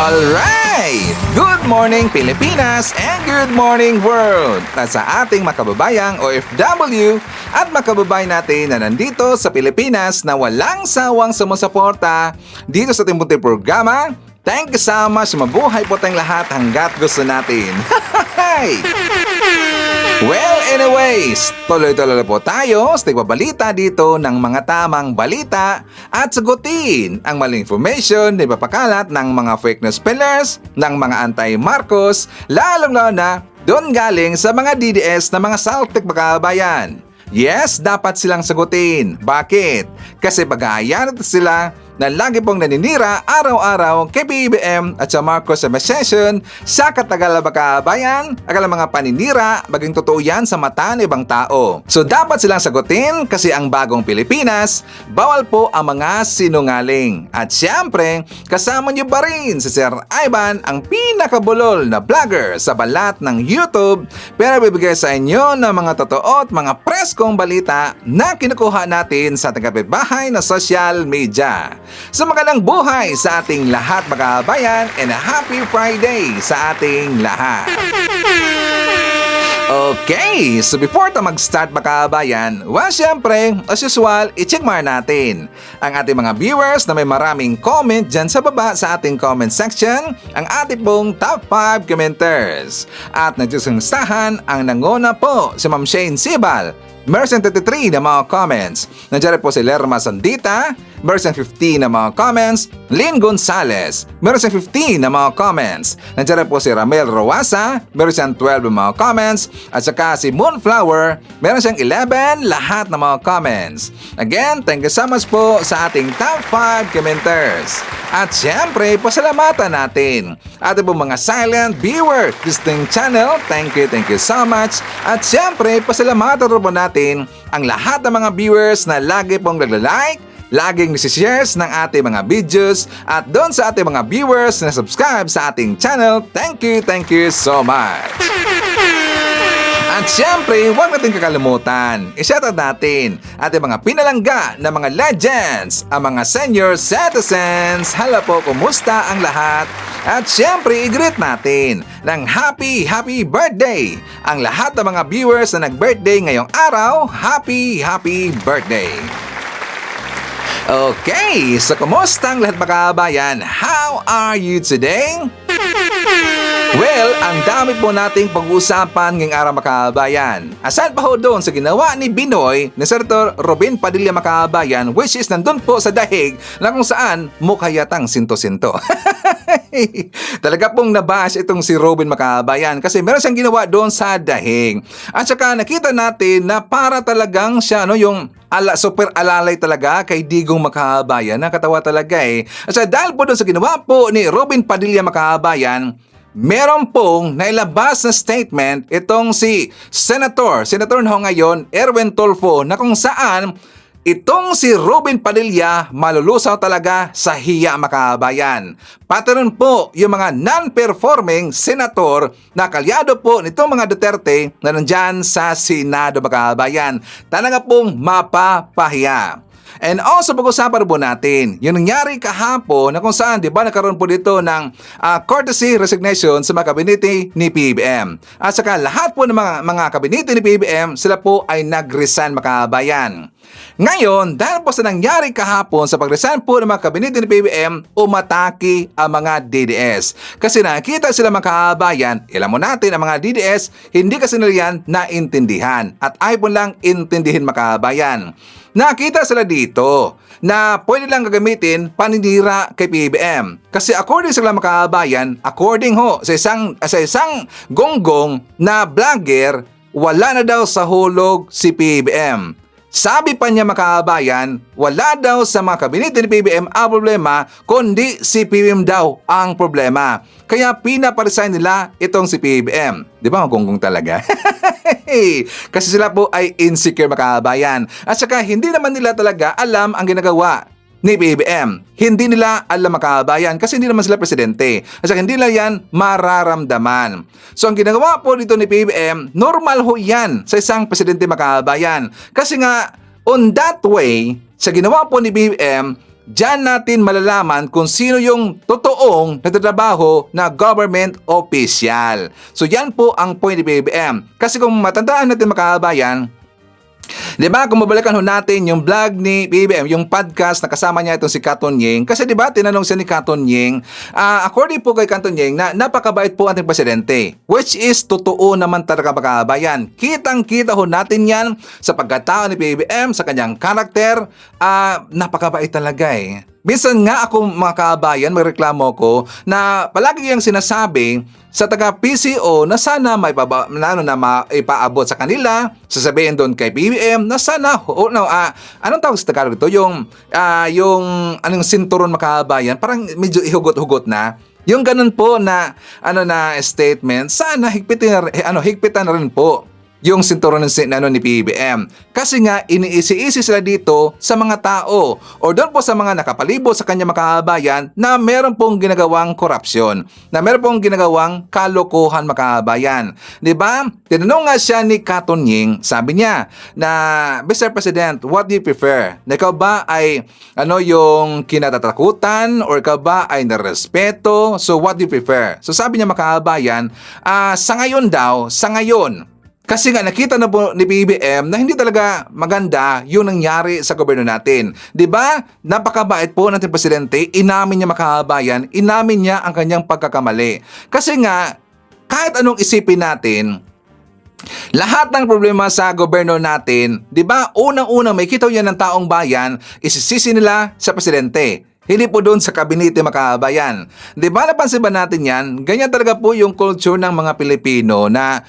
Alright! Good morning Pilipinas and good morning world! At sa ating makababayang OFW at makababayan natin na nandito sa Pilipinas na walang sawang sumusuporta dito sa ating munting programa, thank you so much. Mabuhay po tayong lahat hanggat gusto natin. Well, anyways, tuloy-tuloy po tayo sa tigbabalita dito ng mga tamang balita at sagutin ang maling information na ipapakalat ng mga fake news pillars, ng mga anti-Marcos, lalong-lalo na doon galing sa mga DDS na mga saltik makabayan. Yes, dapat silang sagutin. Bakit? Kasi pag-aayan sila na lagi pong naninira araw-araw kay BBM at sa Marcos Administration sa katagal na makabayan, akala mga paninira, maging totoo yan sa mata ng ibang tao. So dapat silang sagutin kasi ang bagong Pilipinas, bawal po ang mga sinungaling. At siyempre, kasama niyo pa rin si Sir Ivan, ang pinakabulol na vlogger sa balat ng YouTube, pero bibigay sa inyo ng mga totoo at mga preskong balita na kinukuha natin sa taga-bahay na social media. So magandang buhay sa ating lahat mga kabayan and a happy Friday sa ating lahat. Okay, so before ta mag-start mga kabayan, well syempre, as usual, i-check natin ang ating mga viewers na may maraming comment dyan sa baba sa ating comment section, ang ating pong top 5 commenters. At nagsusunstahan ang nanguna po si Ma'am Shane Sibal. Meron 33 na mga comments. Nandiyan po si Lerma Sandita. Meron 15 na mga comments. Lynn Gonzalez. Meron 15 na mga comments. Nandiyan po si Ramel Roasa. Meron siyang 12 na mga comments. At saka si Moonflower. Meron siyang 11 lahat na mga comments. Again, thank you so much po sa ating top 5 commenters. At syempre, pasalamatan natin ating po mga silent viewer Distinct Channel. Thank you so much. At syempre, pasalamatan rin po natin ang lahat ng mga viewers na lagi pong nagla-like, laging nisi-shares ng ating mga videos, at doon sa ating mga viewers na subscribe sa ating channel, thank you so much. At syempre, huwag natin kakalimutan, i-shoutout natin ating mga pinalangga na mga legends, ang mga senior citizens. Hello po, kumusta ang lahat? At syempre, i-greet natin ng happy birthday ang lahat ng mga viewers na nag-birthday ngayong araw. Happy birthday! Okay, so kumusta ang lahat mga kabayan? How are you today? Well, ang dami po nating pag-uusapan ngayong araw makabayan. Asan pa ho doon sa ginawa ni Binoy ni Senator Robin Padilla makabayan, which is nandun po sa dahig na kung saan mukha yatang sinto-sinto. Talaga pong nabash itong si Robin makabayan kasi meron siyang ginawa doon sa dahig. At saka nakita natin na para talagang siya yung super alalay talaga kay Digong makabayan. Nakatawa talaga eh. At saka dahil po doon sa ginawa po ni Robin Padilla makabayan, meron pong nailabas na statement itong si Senator na ngayon, Erwin Tulfo, na kung saan itong si Robin Padilla malulusaw talaga sa hiya makabayan. Pati rin po yung mga non-performing senator na kalyado po nitong mga Duterte na nandyan sa Senado makabayan. Talaga pong mapapahiya. And also pag-usapan po natin yung nangyari kahapon na kung saan, di ba, nagkaroon po dito ng courtesy resignation sa mga kabinete ni PBBM. At saka lahat po ng mga kabinete ni PBBM, sila po ay nag-resign makabayan. Ngayon, dahil po sa nangyari kahapon sa pag-resign po ng mga kabinete ni PBBM, umatake ang mga DDS. Kasi nakita sila makabayan, alam mo natin ang mga DDS, hindi kasi nila yan naintindihan at ay po lang intindihin makabayan. Nakita sila dito na pwede lang gagamitin paninira kay PBBM. Kasi according sa mga makabayan, according sa isang gonggong na vlogger, wala na daw sa hulog si PBBM. Sabi pa niya makabayan, wala daw sa mga kabinete ni PBBM ang problema, kundi si PBBM daw ang problema. Kaya pinaparesign nila itong si PBBM. Di ba magunggong talaga? Kasi sila po ay insecure makabayan. At saka hindi naman nila talaga alam ang ginagawa ni PBBM. Hindi nila alam makabayan kasi hindi naman sila presidente. At saka hindi nila yan mararamdaman. So ang ginagawa po dito ni PBBM, normal ho yan sa isang presidente makabayan. Kasi nga, on that way, sa ginawa po ni PBBM, diyan natin malalaman kung sino yung totoong nagtatrabaho na government official. So yan po ang point ni BBM. Kasi kung matandaan natin mga kababayan, di ba, kung mabalikan ho natin yung vlog ni BBM, yung podcast na kasama niya itong si Katon Ying, kasi di ba, tinanong siya ni Katon Ying, according po kay Katon Ying, na napakabait po ating presidente, which is totoo naman talaga mga kababayan. Kitang-kita ho natin yan sa pagkatao ni BBM, sa kanyang karakter, napakabait talaga eh. Minsan nga ako mga kabayan, magreklamo ko na palagi yung sinasabi sa taga-PCO na sana maipaabot sa kanila, sasabihin doon kay BBM na sana, anong tawag sa Tagalog ito? Yung anong sinturon mga kabayan, parang medyo ihugot-hugot na. Yung ganun po na statement, sana higpitan na rin po yung sinturon ni PBM. Kasi nga, iniisi-isi sila dito sa mga tao o doon po sa mga nakapalibot sa kanya mga kababayan na meron pong ginagawang korupsyon, na meron pong ginagawang kalokohan mga kababayan. Diba? Tinanong nga siya ni Katon Ying, sabi niya na, Mr. President, what do you prefer? Na ikaw ba ay yung kinatatakutan or ikaw ba ay narespeto? So what do you prefer? So sabi niya mga kababayan, sa ngayon, kasi nga nakita na po ni BBM na hindi talaga maganda yung nangyari sa gobyerno natin. 'Di ba? Napakabait po natin presidente, inamin niya mga kababayan, inamin niya ang kanyang pagkakamali. Kasi nga kahit anong isipin natin, lahat ng problema sa gobyerno natin, 'di ba? Unang-una may kita yan ng taong bayan, isisisi nila sa presidente. Hindi po doon sa kabinete mga kababayan. Di ba napansin ba natin yan? Ganyan talaga po yung culture ng mga Pilipino na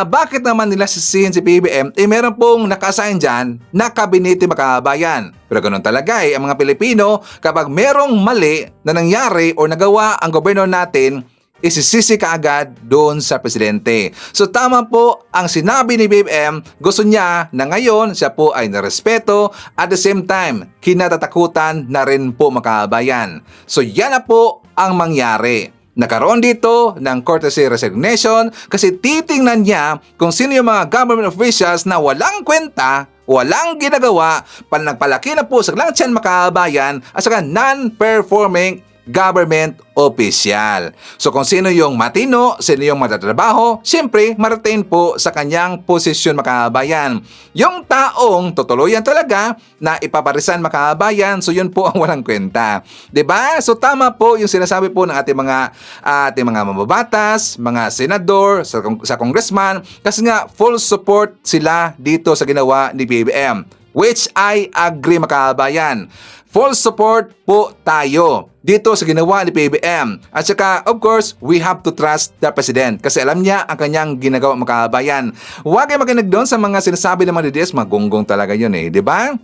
bakit naman nila sisihin si PBM meron pong naka-assign dyan na kabinete mga kababayan. Pero ganun talaga ang mga Pilipino kapag merong mali na nangyari o nagawa ang gobyerno natin, isisisi kaagad doon sa presidente. So tama po ang sinabi ni BBM, gusto niya na ngayon siya po ay narespeto at the same time kinatatakutan na rin po mga kababayan. So yan na po ang mangyari. Nakaroon dito ng courtesy resignation kasi titingnan niya kung sino yung mga government officials na walang kwenta, walang ginagawa, nagpalaki na po sa lang tiyan mga kababayan at saka non-performing government official. So kung sino yung matino, sino yung matatrabaho, siyempre maratain po sa kanyang posisyon mga kababayan. Yung taong tutuluyan talaga na ipaparisan mga kababayan, so yun po ang walang kwenta. 'Di ba? So tama po yung sinasabi po ng ating mga mababatas, mga senador, sa congressman, kasi nga full support sila dito sa ginawa ni BBM. Which I agree mga kababayan. Full support po tayo dito sa ginawa ni PBM. At saka, of course, we have to trust the President kasi alam niya ang kanyang ginagawa mga kababayan. Huwag kayo makinig doon sa mga sinasabi ng mga DDS, magunggong talaga yun di ba?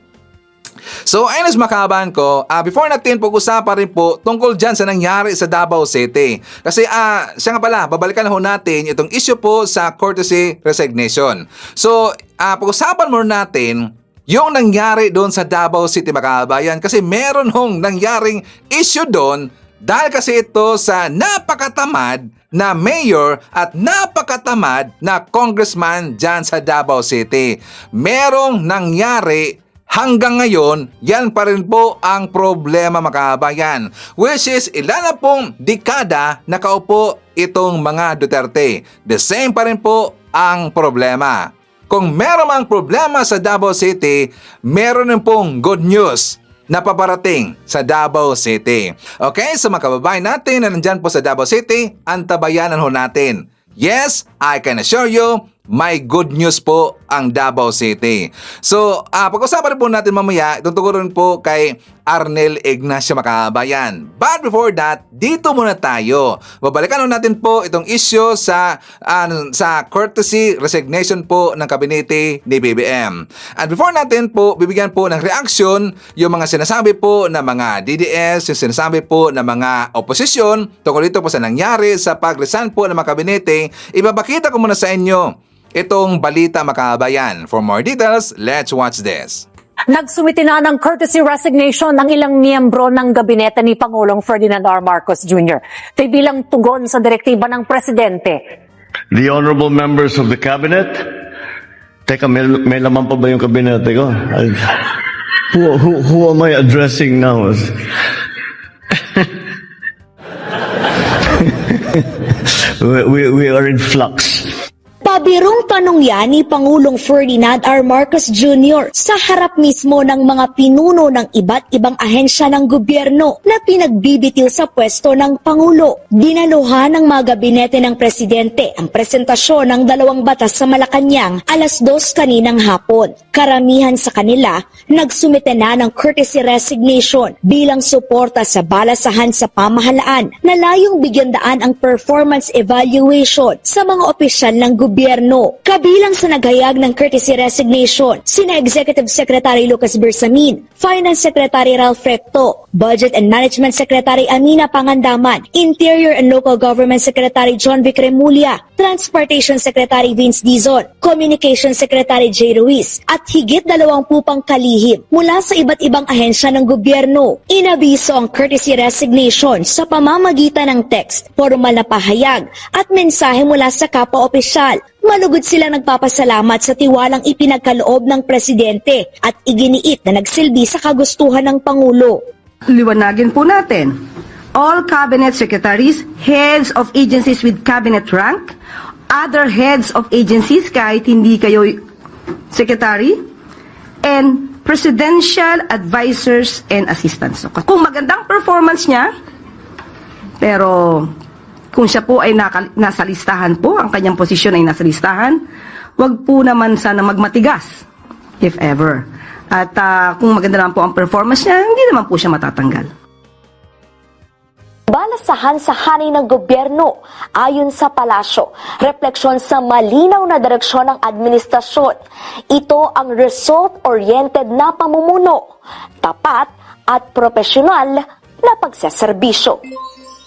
So, ayun mga kababayan ko, before natin pag-usapan rin po tungkol dyan sa nangyari sa Davao City. Kasi, siya nga pala, babalikan na ho natin itong issue po sa courtesy resignation. So, pag-usapan muna natin yung nangyari doon sa Davao City mga kababayan kasi meron hong nangyaring issue doon dahil kasi ito sa napakatamad na mayor at napakatamad na congressman dyan sa Davao City. Merong nangyari hanggang ngayon, yan pa rin po ang problema mga kababayan, which is ilan na pong dekada nakaupo itong mga Duterte. The same pa rin po ang problema. Kung meron mang problema sa Davao City, meron din pong good news na paparating sa Davao City. Okay, so mga kababayan natin na nandyan po sa Davao City, antabayanan ho natin. Yes, I can assure you, may good news po ang Davao City. So, pag-usapan rin po natin mamaya, tutugurin po kay Arnel Ignacio mga kababayan. But before that, dito muna tayo. Babalikan natin po itong issue sa courtesy resignation po ng kabinete ni BBM. At before natin po, bibigyan po ng reaction yung mga sinasabi po ng mga DDS, yung sinasabi po ng mga oposisyon tungkol dito po sa nangyari sa pag-resign po ng mga kabinete, ibabakita ko muna sa inyo itong balita mga kababayan. For more details, let's watch this. Nagsumiti na ng courtesy resignation ng ilang miyembro ng gabinete ni Pangulong Ferdinand R. Marcos Jr. Ito'y bilang tugon sa direktiba ng Presidente. The honorable members of the cabinet. Teka, may laman pa ba yung kabinete ko? Who am I addressing now? We are in flux. Pabirong tanong yan ni Pangulong Ferdinand R. Marcos Jr. sa harap mismo ng mga pinuno ng iba't ibang ahensya ng gobyerno na pinagbibitiw sa pwesto ng Pangulo. Dinaluhan ng mga gabinete ng Presidente ang presentasyon ng 2 batas sa Malacanang 2:00 kaninang hapon. Karamihan sa kanila nagsumite na ng courtesy resignation bilang suporta sa balasahan sa pamahalaan na layong bigyan daan ang performance evaluation sa mga opisyal ng gobyerno. Kabilang sa naghayag ng courtesy resignation, sina Executive Secretary Lucas Bersamin, Finance Secretary Ralph Recto, Budget and Management Secretary Amina Pangandaman, Interior and Local Government Secretary John Vic Remulla, Transportation Secretary Vince Dizon, Communications Secretary Jay Ruiz, at higit 20 pang kalihim mula sa iba't ibang ahensya ng gobyerno. Inabiso ang courtesy resignation sa pamamagitan ng text, formal na pahayag at mensahe mula sa kapwa-opisyal. Malugod sila nagpapasalamat sa tiwalang ipinagkaloob ng Presidente at iginiit na nagsilbi sa kagustuhan ng Pangulo. Liwanagin po natin, all cabinet secretaries, heads of agencies with cabinet rank, other heads of agencies kahit hindi kayo secretary, and presidential advisors and assistants. So, kung magandang performance niya, pero kung siya po ay nasa listahan po, ang kanyang posisyon ay nasa listahan, wag po naman sana magmatigas, if ever. At kung maganda naman po ang performance niya, hindi naman po siya matatanggal. Balasahan sa hanay ng gobyerno ayon sa palasyo, refleksyon sa malinaw na direksyon ng administrasyon. Ito ang result-oriented na pamumuno, tapat at profesional na pagseserbisyo.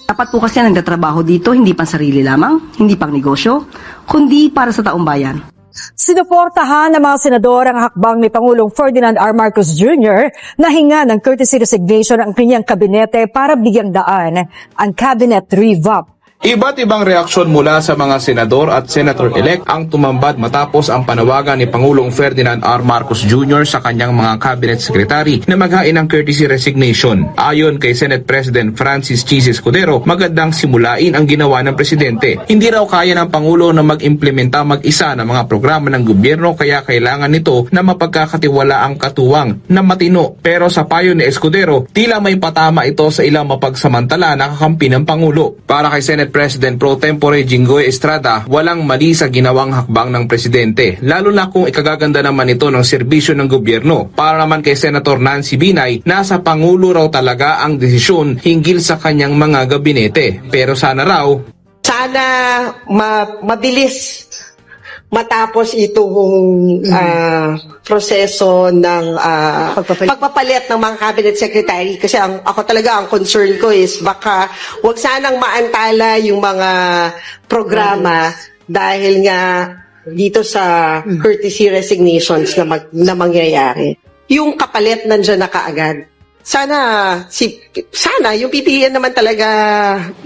Dapat po kasi ang nagtatrabaho dito, hindi pang sarili lamang, hindi pang negosyo, kundi para sa taong bayan. Sinuportahan ng mga senador ang hakbang ni Pangulong Ferdinand R. Marcos Jr. na hinga ng courtesy resignation ang kanyang kabinete para bigyang daan ang cabinet revamp. Iba't ibang reaksyon mula sa mga senador at senator-elect ang tumambad matapos ang panawagan ni Pangulong Ferdinand R. Marcos Jr. sa kanyang mga cabinet secretary na maghain ng courtesy resignation. Ayon kay Senate President Francis Chis Escudero, magandang simulain ang ginawa ng presidente. Hindi raw kaya ng Pangulo na mag-implementa mag-isa ng mga programa ng gobyerno kaya kailangan nito na mapagkakatiwala ang katuwang na matino. Pero sa payo ni Escudero, tila may patama ito sa ilang mapagsamantala na kakampi ng Pangulo. Para kay Senate President Pro Tempore Jinggoy Estrada, walang mali sa ginawang hakbang ng presidente, lalo na kung ikagaganda naman ito ng serbisyo ng gobyerno. Para naman kay Senator Nancy Binay, nasa Pangulo raw talaga ang desisyon hinggil sa kanyang mga gabinete. Pero sana raw, mabilis matapos itong proseso ng pagpapalit ng mga cabinet secretary kasi ako talaga ang concern ko is baka wag sanang maantala yung mga programa dahil nga dito sa courtesy resignations na mangyayari. Yung kapalit nandiyan na kaagad. Sana yung pipilian naman talaga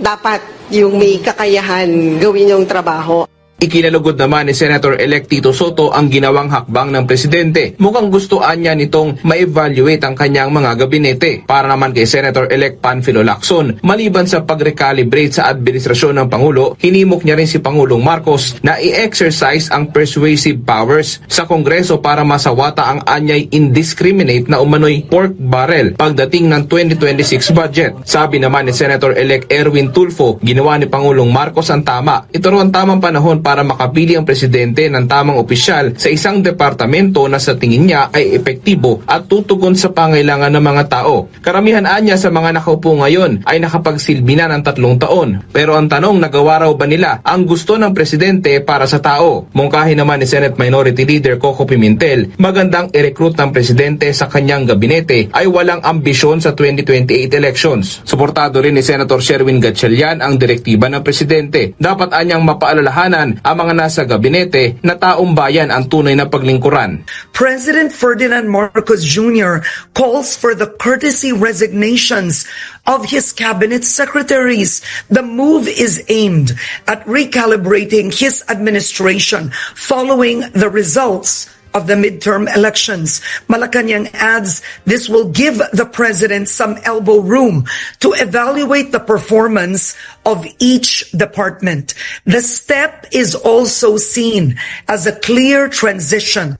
dapat yung may kakayahan gawin yung trabaho. Ikinalugod naman ni Senator-elect Tito Soto ang ginawang hakbang ng presidente. Mukhang gustuan niya nitong ma-evaluate ang kanyang mga gabinete. Para naman kay Senator-elect Panfilo Lacson, maliban sa pag-recalibrate sa administrasyon ng Pangulo, hinimok niya rin si Pangulong Marcos na i-exercise ang persuasive powers sa Kongreso para masawata ang anyay indiscriminate na umano'y pork barrel pagdating ng 2026 budget. Sabi naman ni Senator-elect Erwin Tulfo, ginawa ni Pangulong Marcos ang tama. Ito raw ang tamang panahon para makapili ang presidente ng tamang opisyal sa isang departamento na sa tingin niya ay epektibo at tutugon sa pangailangan ng mga tao. Karamihan anya sa mga nakaupo ngayon ay nakapagsilbi na ng 3 taon. Pero ang tanong, nagawa raw ba nila ang gusto ng presidente para sa tao? Mungkahi naman ni Senate Minority Leader Coco Pimentel, magandang i-recruit ng presidente sa kanyang gabinete ay walang ambisyon sa 2028 elections. Suportado rin ni Senator Sherwin Gatchalian ang direktiba ng presidente. Dapat anyang mapaalalahanan ang mga nasa gabinete na taong bayan ang tunay na paglingkuran. President Ferdinand Marcos Jr. calls for the courtesy resignations of his cabinet secretaries. The move is aimed at recalibrating his administration following the results of the midterm elections. Malacanang adds this will give the president some elbow room to evaluate the performance of each department. The step is also seen as a clear transition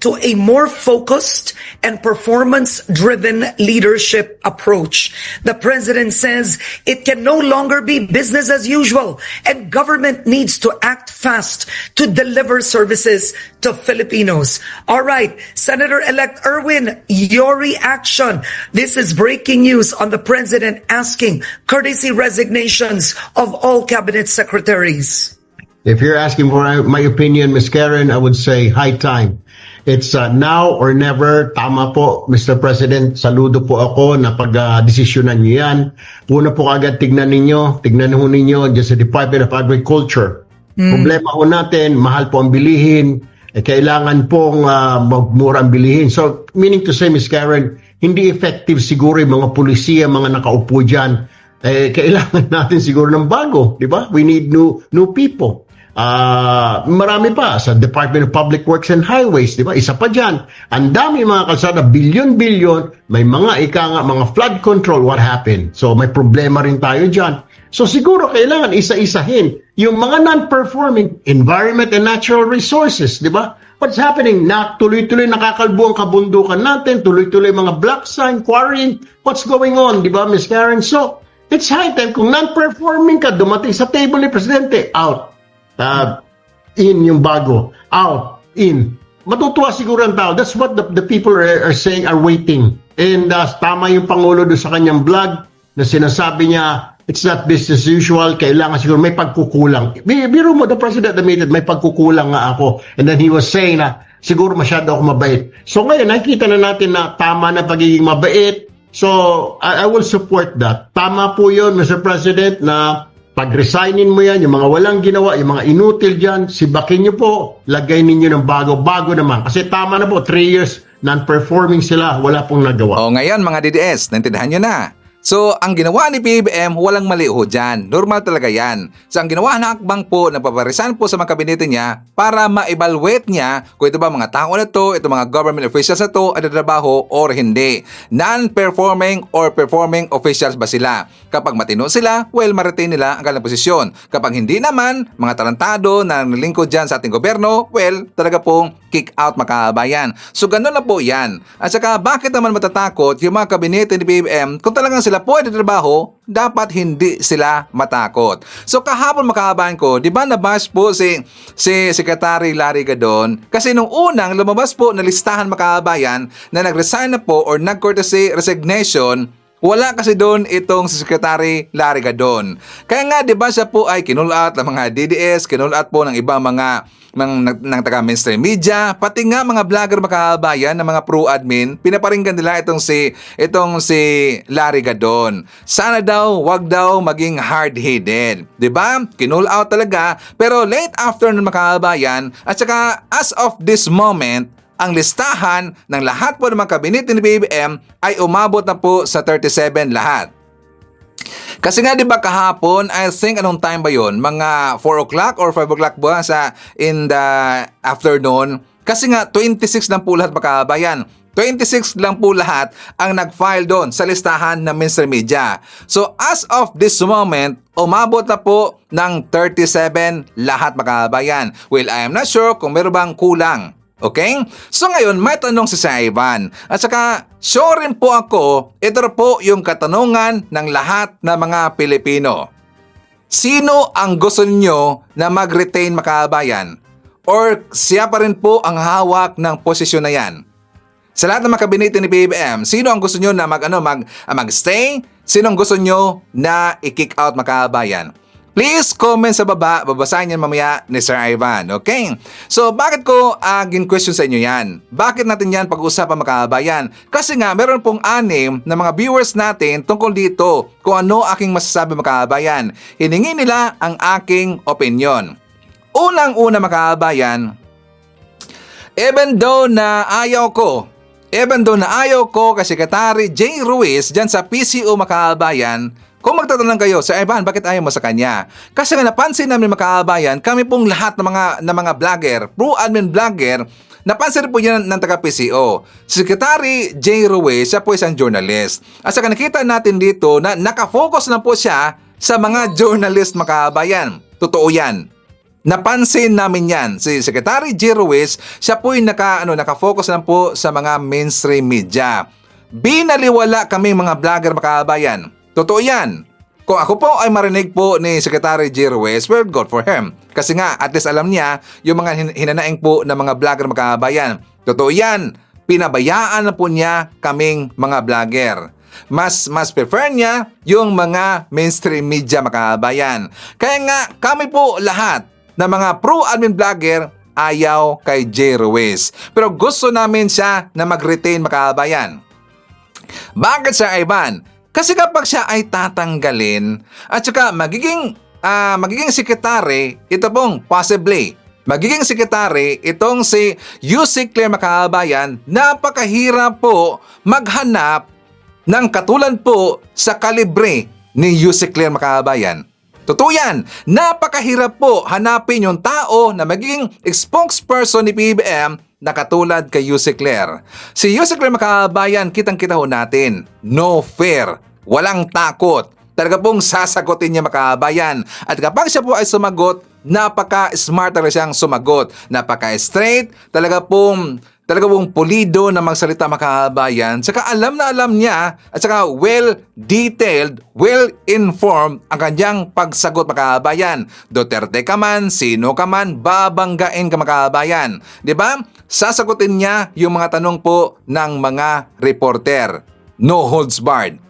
to a more focused and performance-driven leadership approach. The president says it can no longer be business as usual, and government needs to act fast to deliver services to Filipinos. All right, Senator-elect Erwin, your reaction. This is breaking news on the president asking courtesy resignations of all cabinet secretaries. If you're asking for my opinion, Ms. Karen, I would say high time. It's now or never. Tama po, Mr. President. Saludo po ako na pag-desisyonan niyo yan. Una po agad tignan ho ninyo dyan sa Department of Agriculture. Problema ho natin, mahal po ang bilihin. Kailangan pong magmura ang bilihin. So, meaning to say, Ms. Karen, hindi effective siguro yung mga pulisiya, mga nakaupo dyan. Kailangan natin siguro ng bago, di ba? We need new people. Marami pa sa Department of Public Works and Highways, di ba? Isa pa dyan. Ang dami mga kalsada, bilyon-bilyon, may mga mga flood control, what happened? So may problema rin tayo dyan. So siguro kailangan isa-isahin yung mga non-performing environment and natural resources, di ba? What's happening? Tuloy-tuloy nakakalbo ang kabundukan natin, tuloy-tuloy mga black sign, quarrying, what's going on, di ba, Ms. Karen? So, it's high time kung non-performing ka, dumating sa table ni Presidente, out. In yung bago, out, in. Matutuwa siguro ang tao. That's what the people are saying, are waiting. And tama yung Pangulo doon sa kanyang vlog na sinasabi niya, it's not business as usual, kailangan siguro may pagkukulang. Biro mo, the President admitted, may pagkukulang nga ako. And then he was saying na, siguro masyado ako mabait. So ngayon, nakikita na natin na tama na pagiging mabait. So, I will support that. Tama po yun, Mr. President, na pag-resignin mo yan, yung mga walang ginawa, yung mga inutil dyan, sibakin nyo po, lagay ninyo ng bago naman. Kasi tama na po, 3 years, non-performing sila, wala pong nagawa. O ngayon mga DDS, naintindihan nyo na. So, ang ginawa ni PBBM, walang mali ho dyan. Normal talaga yan. So, ang ginawa ng hakbang po, nagpaparisan po sa mga kabinete niya para ma-evaluate niya kung ito ba mga tao na to, ito mga government officials na to, ay trabaho or hindi. Non-performing or performing officials ba sila? Kapag matino sila, well, ma-retain nila ang kanilang posisyon. Kapag hindi naman, mga tarantado na nalingkod dyan sa ating gobyerno, well, talaga pong kick out makabayan. So, ganun na po yan. At saka, bakit naman matatakot yung mga kabinete ni PBBM kung talagang sila po ay trabaho, dapat hindi sila matakot. So kahapon makahabayan ko, di ba nabash po si Secretary Larry Gadon kasi nung unang lumabas po na listahan makahabayan na nag-resign na po or nag-courtesy resignation, wala kasi doon itong si Secretary Larry Gadon. Kaya nga, di ba siya po ay kinulat ng mga DDS, kinulat po ng ibang mga ng taga-mainstream media, pati nga mga vlogger makahabayan ng mga pro-admin, pinaparinggan nila itong si Larry Gadon. Sana daw, wag daw maging hard-headed. Diba? Kinull out talaga, pero late afternoon makahabayan, at saka as of this moment, ang listahan ng lahat po ng mga kabinet ni BBM ay umabot na po sa 37 lahat. Kasi nga 'di ba kahapon, I think anong time ba 'yon? Mga 4 o'clock or 5 o'clock ba in the afternoon? Kasi nga 26 lang po lahat makabayan. 26 lang po lahat ang nag-file doon sa listahan ng mainstream media. So as of this moment, umabot na po ng 37 lahat makabayan. Well, I am not sure kung meron bang kulang. Okay? So ngayon, may tanong si Ivan. At saka, sure rin po ako, ito po yung katanungan ng lahat ng mga Pilipino. Sino ang gusto niyo na mag-retain makabayan? Or siya pa rin po ang hawak ng posisyon na yan? Sa lahat ng mga kabinete ni BBM, sino ang gusto niyo na mag-stay? Sino ang gusto niyo na i-kick out makabayan? Please comment sa baba, babasahin yan mamaya ni Sir Ivan, okay? So, bakit ko gin-question sa inyo yan? Bakit natin yan pag-usapan makabayan? Kasi nga, meron pong 6 na mga viewers natin tungkol dito kung ano aking masasabi makabayan. Hiningi nila ang aking opinion. Unang-una makabayan, even though na ayaw ko kasi Secretary J. Ruiz dyan sa PCO makabayan, kung magtatanong kayo, Sir Ivan, bakit ayaw mo sa kanya? Kasi nga napansin namin makabayan, kami pong lahat ng mga vlogger, pro-admin vlogger, napansin po yan ng taga-PCO. Si Secretary J. Ruiz, siya po isang journalist. At saka nakita natin dito na nakafocus na po siya sa mga journalist mga kabayan. Totoo yan. Napansin namin yan. Si Secretary J. Ruiz, siya po yung nakafocus lang po sa mga mainstream media. Binaliwala kami mga vlogger mga kabayan. Totoo yan. Kung ako po ay marinig po ni Secretary J. Ruiz, well, good for him. Kasi nga, at least alam niya yung mga hinanaing po ng mga vlogger mga kabayan. Totoo yan. Pinabayaan na po niya kaming mga vlogger. Mas prefer niya yung mga mainstream media mga kabayan. Kaya nga, kami po lahat na mga pro-admin vlogger ayaw kay J. Ruiz. Pero gusto namin siya na mag-retain mga kabayan. Bakit siya, Ivan? Kasi kapag siya ay tatanggalin at saka magiging sekretary, ito pong possibly, magiging sekretary itong si Yusek Claire Makabayan, napakahirap po maghanap ng katulad po sa kalibre ni Yusek Claire Makabayan. Totoo yan, napakahirap po hanapin yung tao na magiging spokesperson ni PBBM na katulad kay Yusek Claire. Si Yusek Claire Makabayan, kitang-kita ho natin, no fear, walang takot. Talaga pong sasagutin niya makabayan. At kapag siya po ay sumagot, napaka-smart talaga siyang sumagot. Napaka-straight, talaga pong pulido na magsalita makabayan. Saka alam na alam niya at saka well-detailed, well-informed ang kanyang pagsagot makabayan. Duterte ka man, sino ka man, babanggain ka makabayan. 'Di ba? Sasagutin niya yung mga tanong po ng mga reporter. No holds barred.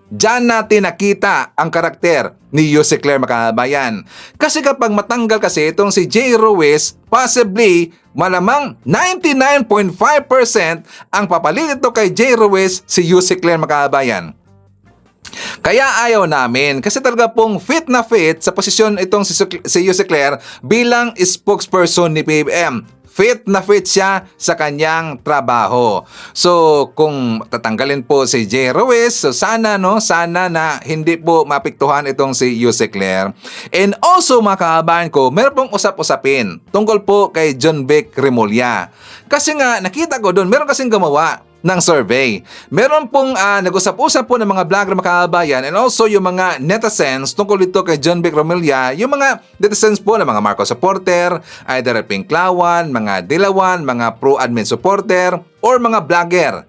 Diyan natin nakita ang karakter ni Yusek Claire makabayan. Kasi kapag matanggal kasi itong si J. Ruiz, possibly, malamang 99.5% ang papalit ito kay J. Ruiz si Yusek Claire makabayan. Kaya ayaw namin kasi talaga pong fit na fit sa posisyon itong si Yusek Claire bilang spokesperson ni PBBM. Fit na fit siya sa kanyang trabaho. So, kung tatanggalin po si J. Ruiz, so sana na hindi po mapiktuhan itong si Yusek Claire. And also, mga kahabayan ko, meron pong usap-usapin tungkol po kay John Vic Remulla. Kasi nga, nakita ko doon, meron kasing gumawa ng survey. Meron pong nag-usap-usap po ng mga vlogger makabayan and also yung mga netizens tungkol dito kay John Vic Remulla, yung mga netizens po ng mga Marcos supporter, either Pinklawan, mga Dilawan, mga pro-admin supporter, or mga vlogger.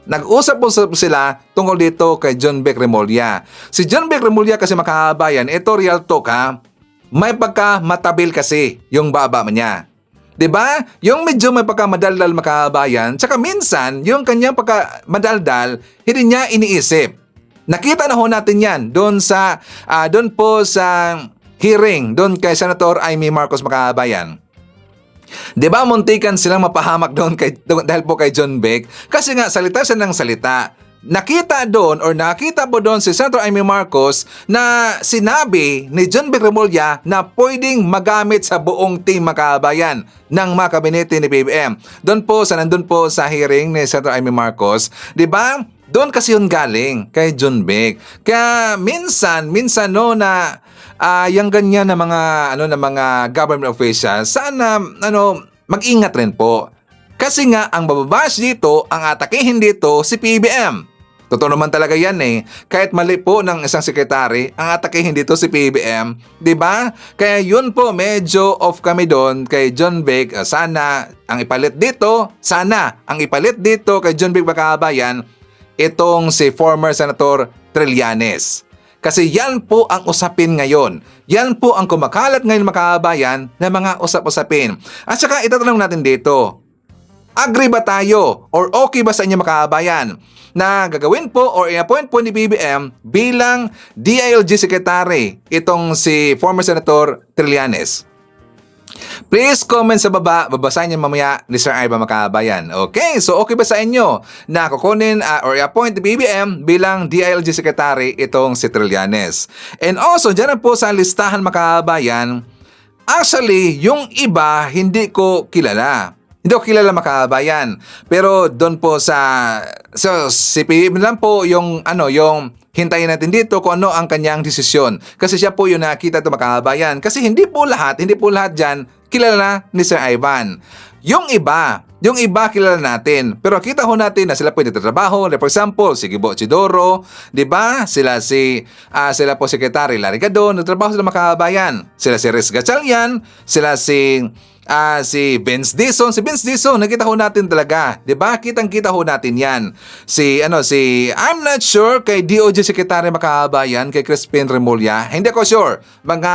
Nag-usap po sila tungkol dito kay John Vic Remulla. Si John Vic Remulla kasi makabayan, ito real talk ha, may pagka-matabil kasi yung baba niya. 'Di ba? Yung medyo may pagkamadaldal makabayan, tsaka minsan yung kanyang pagkamadaldal hindi niya iniisip. Nakita na ho natin 'yan doon po sa hearing doon kay Senator Amy Marcos makabayan. 'Di ba muntikan silang mapahamak doon dahil po kay John Vic kasi nga salita siya ng salita. Nakita po doon si Senator Amy Marcos na sinabi ni John Vic Remulla na pwedeng magamit sa buong team makabayan ng mga kabinete ni PBBM. Nandun po sa hearing ni Senator Amy Marcos, 'di ba? Doon kasi yun galing kay John Vic. Kaya minsan na yung ganyan na mga government officials, sana mag-ingat rin po. Kasi nga ang bababash dito, ang atakihin dito si PBBM. Totoo naman talaga yan eh. Kahit mali po ng isang sekretary, ang atakihin dito si PBBM, 'di ba? Kaya yun po medyo off kami doon kay John Vic. Sana ang ipalit dito kay John Vic makabayan itong si former Senator Trillanes. Kasi yan po ang usapin ngayon. Yan po ang kumakalat ngayon makabayan na mga usap-usapin. At saka itatanong natin dito, agree ba tayo or okay ba sa inyo makabayan na gagawin po or i-appoint po ni BBM bilang DILG Secretary itong si former Senator Trillanes? Please comment sa baba, babasahin niyo mamaya ni Sir Ivan makabayan. Okay, so okay ba sa inyo na kukunin or i-appoint ni BBM bilang DILG Secretary itong si Trillanes? And also, dyan po sa listahan makabayan, actually, yung iba hindi ko kilala. Hindi ko kilala makabayan. Pero doon po si PBBM lang po yung hintayin natin dito kung ano ang kanyang desisyon. Kasi siya po yung nakita ito mga kababayan. Kasi hindi po lahat dyan kilala ni Sir Ivan. Yung iba kilala natin. Pero kita ho natin na sila po nagtatrabaho. For example, si Gibo Chidoro, di ba? Sila po Secretary Larry Gadon, nagtrabaho sila mga kababayan. Sila si Riz Gatchalian, sila si Vince Dizon. Si Vince Dizon, nakita ho natin talaga. 'Di ba? Kitang-kita ho natin 'yan. I'm not sure kay DOJ Secretary makahabayan, kay Crispin Remulla. Hindi ako sure. Mga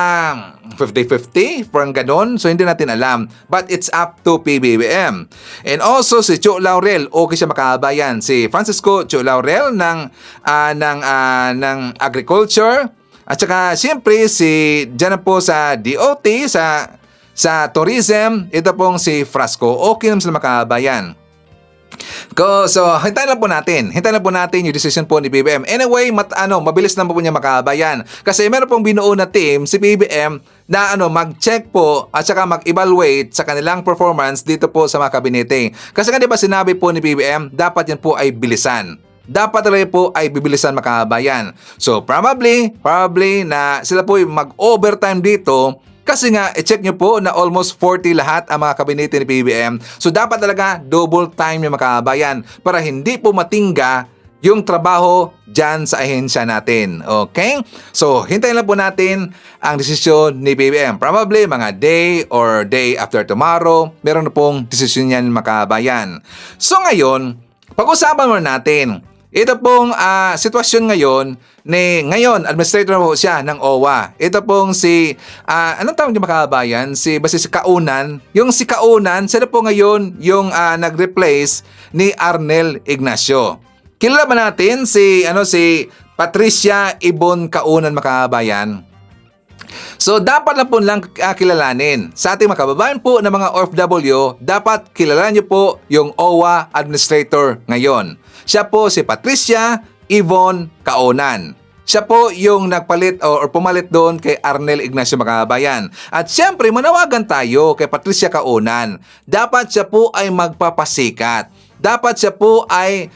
50-50, parang ganon. So hindi natin alam. But it's up to PBBM. And also si Cho Laurel, okay siya makahabayan. Si Francisco Cho Laurel ng Agriculture. At saka siyempre dyan po sa DOT, sa tourism, ito pong si Frasco. Okay naman sila makabayan. So, hintayin lang po natin yung decision po ni PBBM. Anyway, mabilis lang po niya makabayan. Kasi meron pong binuo na team, si PBBM, na mag-check po at saka mag-evaluate sa kanilang performance dito po sa mga kabinete. Kasi nga diba sinabi po ni PBBM, dapat yan po ay bilisan. Dapat talaga po ay bibilisan makabayan. So, probably na sila po mag-overtime dito. Kasi nga, i-check nyo po na almost 40 lahat ang mga kabinete ni PBBM. So, dapat talaga double time yung makabayan para hindi po matingga yung trabaho dyan sa ahensya natin. Okay? So, hintayin lang po natin ang desisyon ni PBBM. Probably mga day or day after tomorrow, meron na pong desisyon yan makabayan. So, ngayon, pag-usapan muna natin. Ito pong sitwasyon ngayon, administrator po siya ng OWA. Ito pong anong tawag niyo makabayan? Si Kaunan. Yung si Kaunan, sila po ngayon yung nag-replace ni Arnel Ignacio. Kilala ba natin si Patricia Ibon Kaunan makabayan? So, dapat lang po kilalanin. Sa ating mga kababayan po ng mga OFW, dapat kilalanin niyo po yung OWA administrator ngayon. Siya po si Patricia Ibon Kaunan. Siya po yung nagpalit or pumalit doon kay Arnel Ignacio makabayan. At siyempre, manawagan tayo kay Patricia Kaunan. Dapat siya po ay magpapasikat. Dapat siya po ay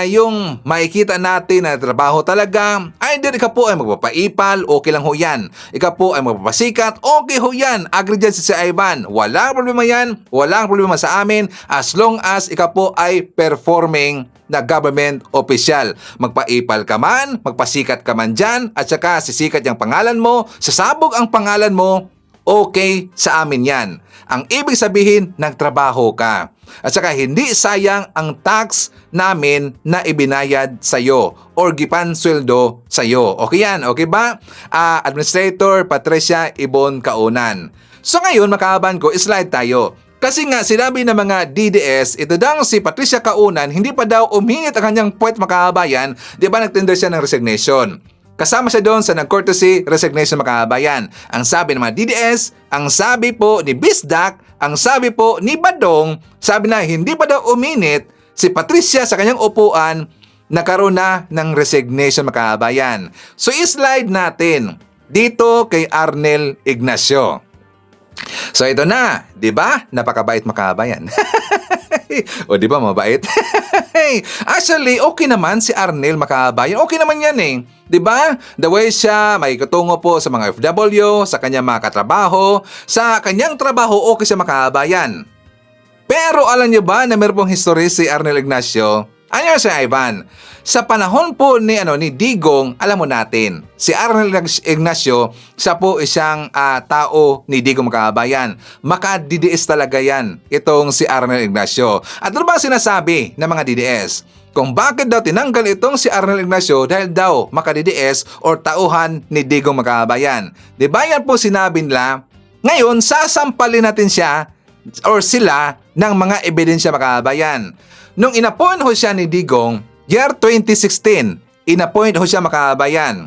yung makikita natin na trabaho talaga. Ay, hindi ikaw po ay magpapaipal, okay lang ho yan. Ikaw po ay magpapasikat, okay ho yan. Agree dyan si Ivan. Walang problema yan, walang problema sa amin as long as ikaw po ay performing na government official. Magpaipal ka man, magpasikat ka man dyan, at saka sisikat yung pangalan mo, sasabog ang pangalan mo, okay sa amin yan. Ang ibig sabihin, nagtrabaho ka. At saka hindi sayang ang tax namin na ibinayad sa'yo or gipansweldo sa'yo. Okay yan? Okay ba? Administrator Patricia Ibon Kaunan. So ngayon, makahaban ko, slide tayo. Kasi nga, sinabi ng mga DDS, ito daw si Patricia Kaunan, hindi pa daw uminit ang kanyang puwet makahabayan, di ba nagtender siya ng resignation. Kasama siya doon sa nag-courtesy resignation makahabayan. Ang sabi ng mga DDS, ang sabi po ni Bisdak, ang sabi po ni Badong, sabi na hindi pa daw uminit si Patricia sa kanyang upuan, nagkaroon na ng resignation makahabayan. So i-slide natin dito kay Arnel Ignacio. So ito na, 'di ba? Napakabait makahabayan. O di ba mabait? Actually, okay naman si Arnel makahabayan. Okay naman yan eh. Di ba? The way siya may katungo po sa mga FW, sa kanyang mga katrabaho, sa kanyang trabaho, okay siya makahabayan. Pero alam niyo ba na meron pong history si Arnel Ignacio? Ano si Ivan? Sa panahon po ni Digong, alam mo natin, si Arnel Ignacio, siya po isang tao ni Digong makabayan. Maka-DDS talaga yan, itong si Arnel Ignacio. At ano ba sinasabi ng mga DDS? Kung bakit daw tinanggal itong si Arnel Ignacio dahil daw maka-DDS or tauhan ni Digong makabayan. Di ba yan po sinabi nila? Ngayon, sasampalin natin siya or sila ng mga ebidensya makabayan. Nung inappoint ho siya ni Digong, year 2016, inappoint ho siya makabayan.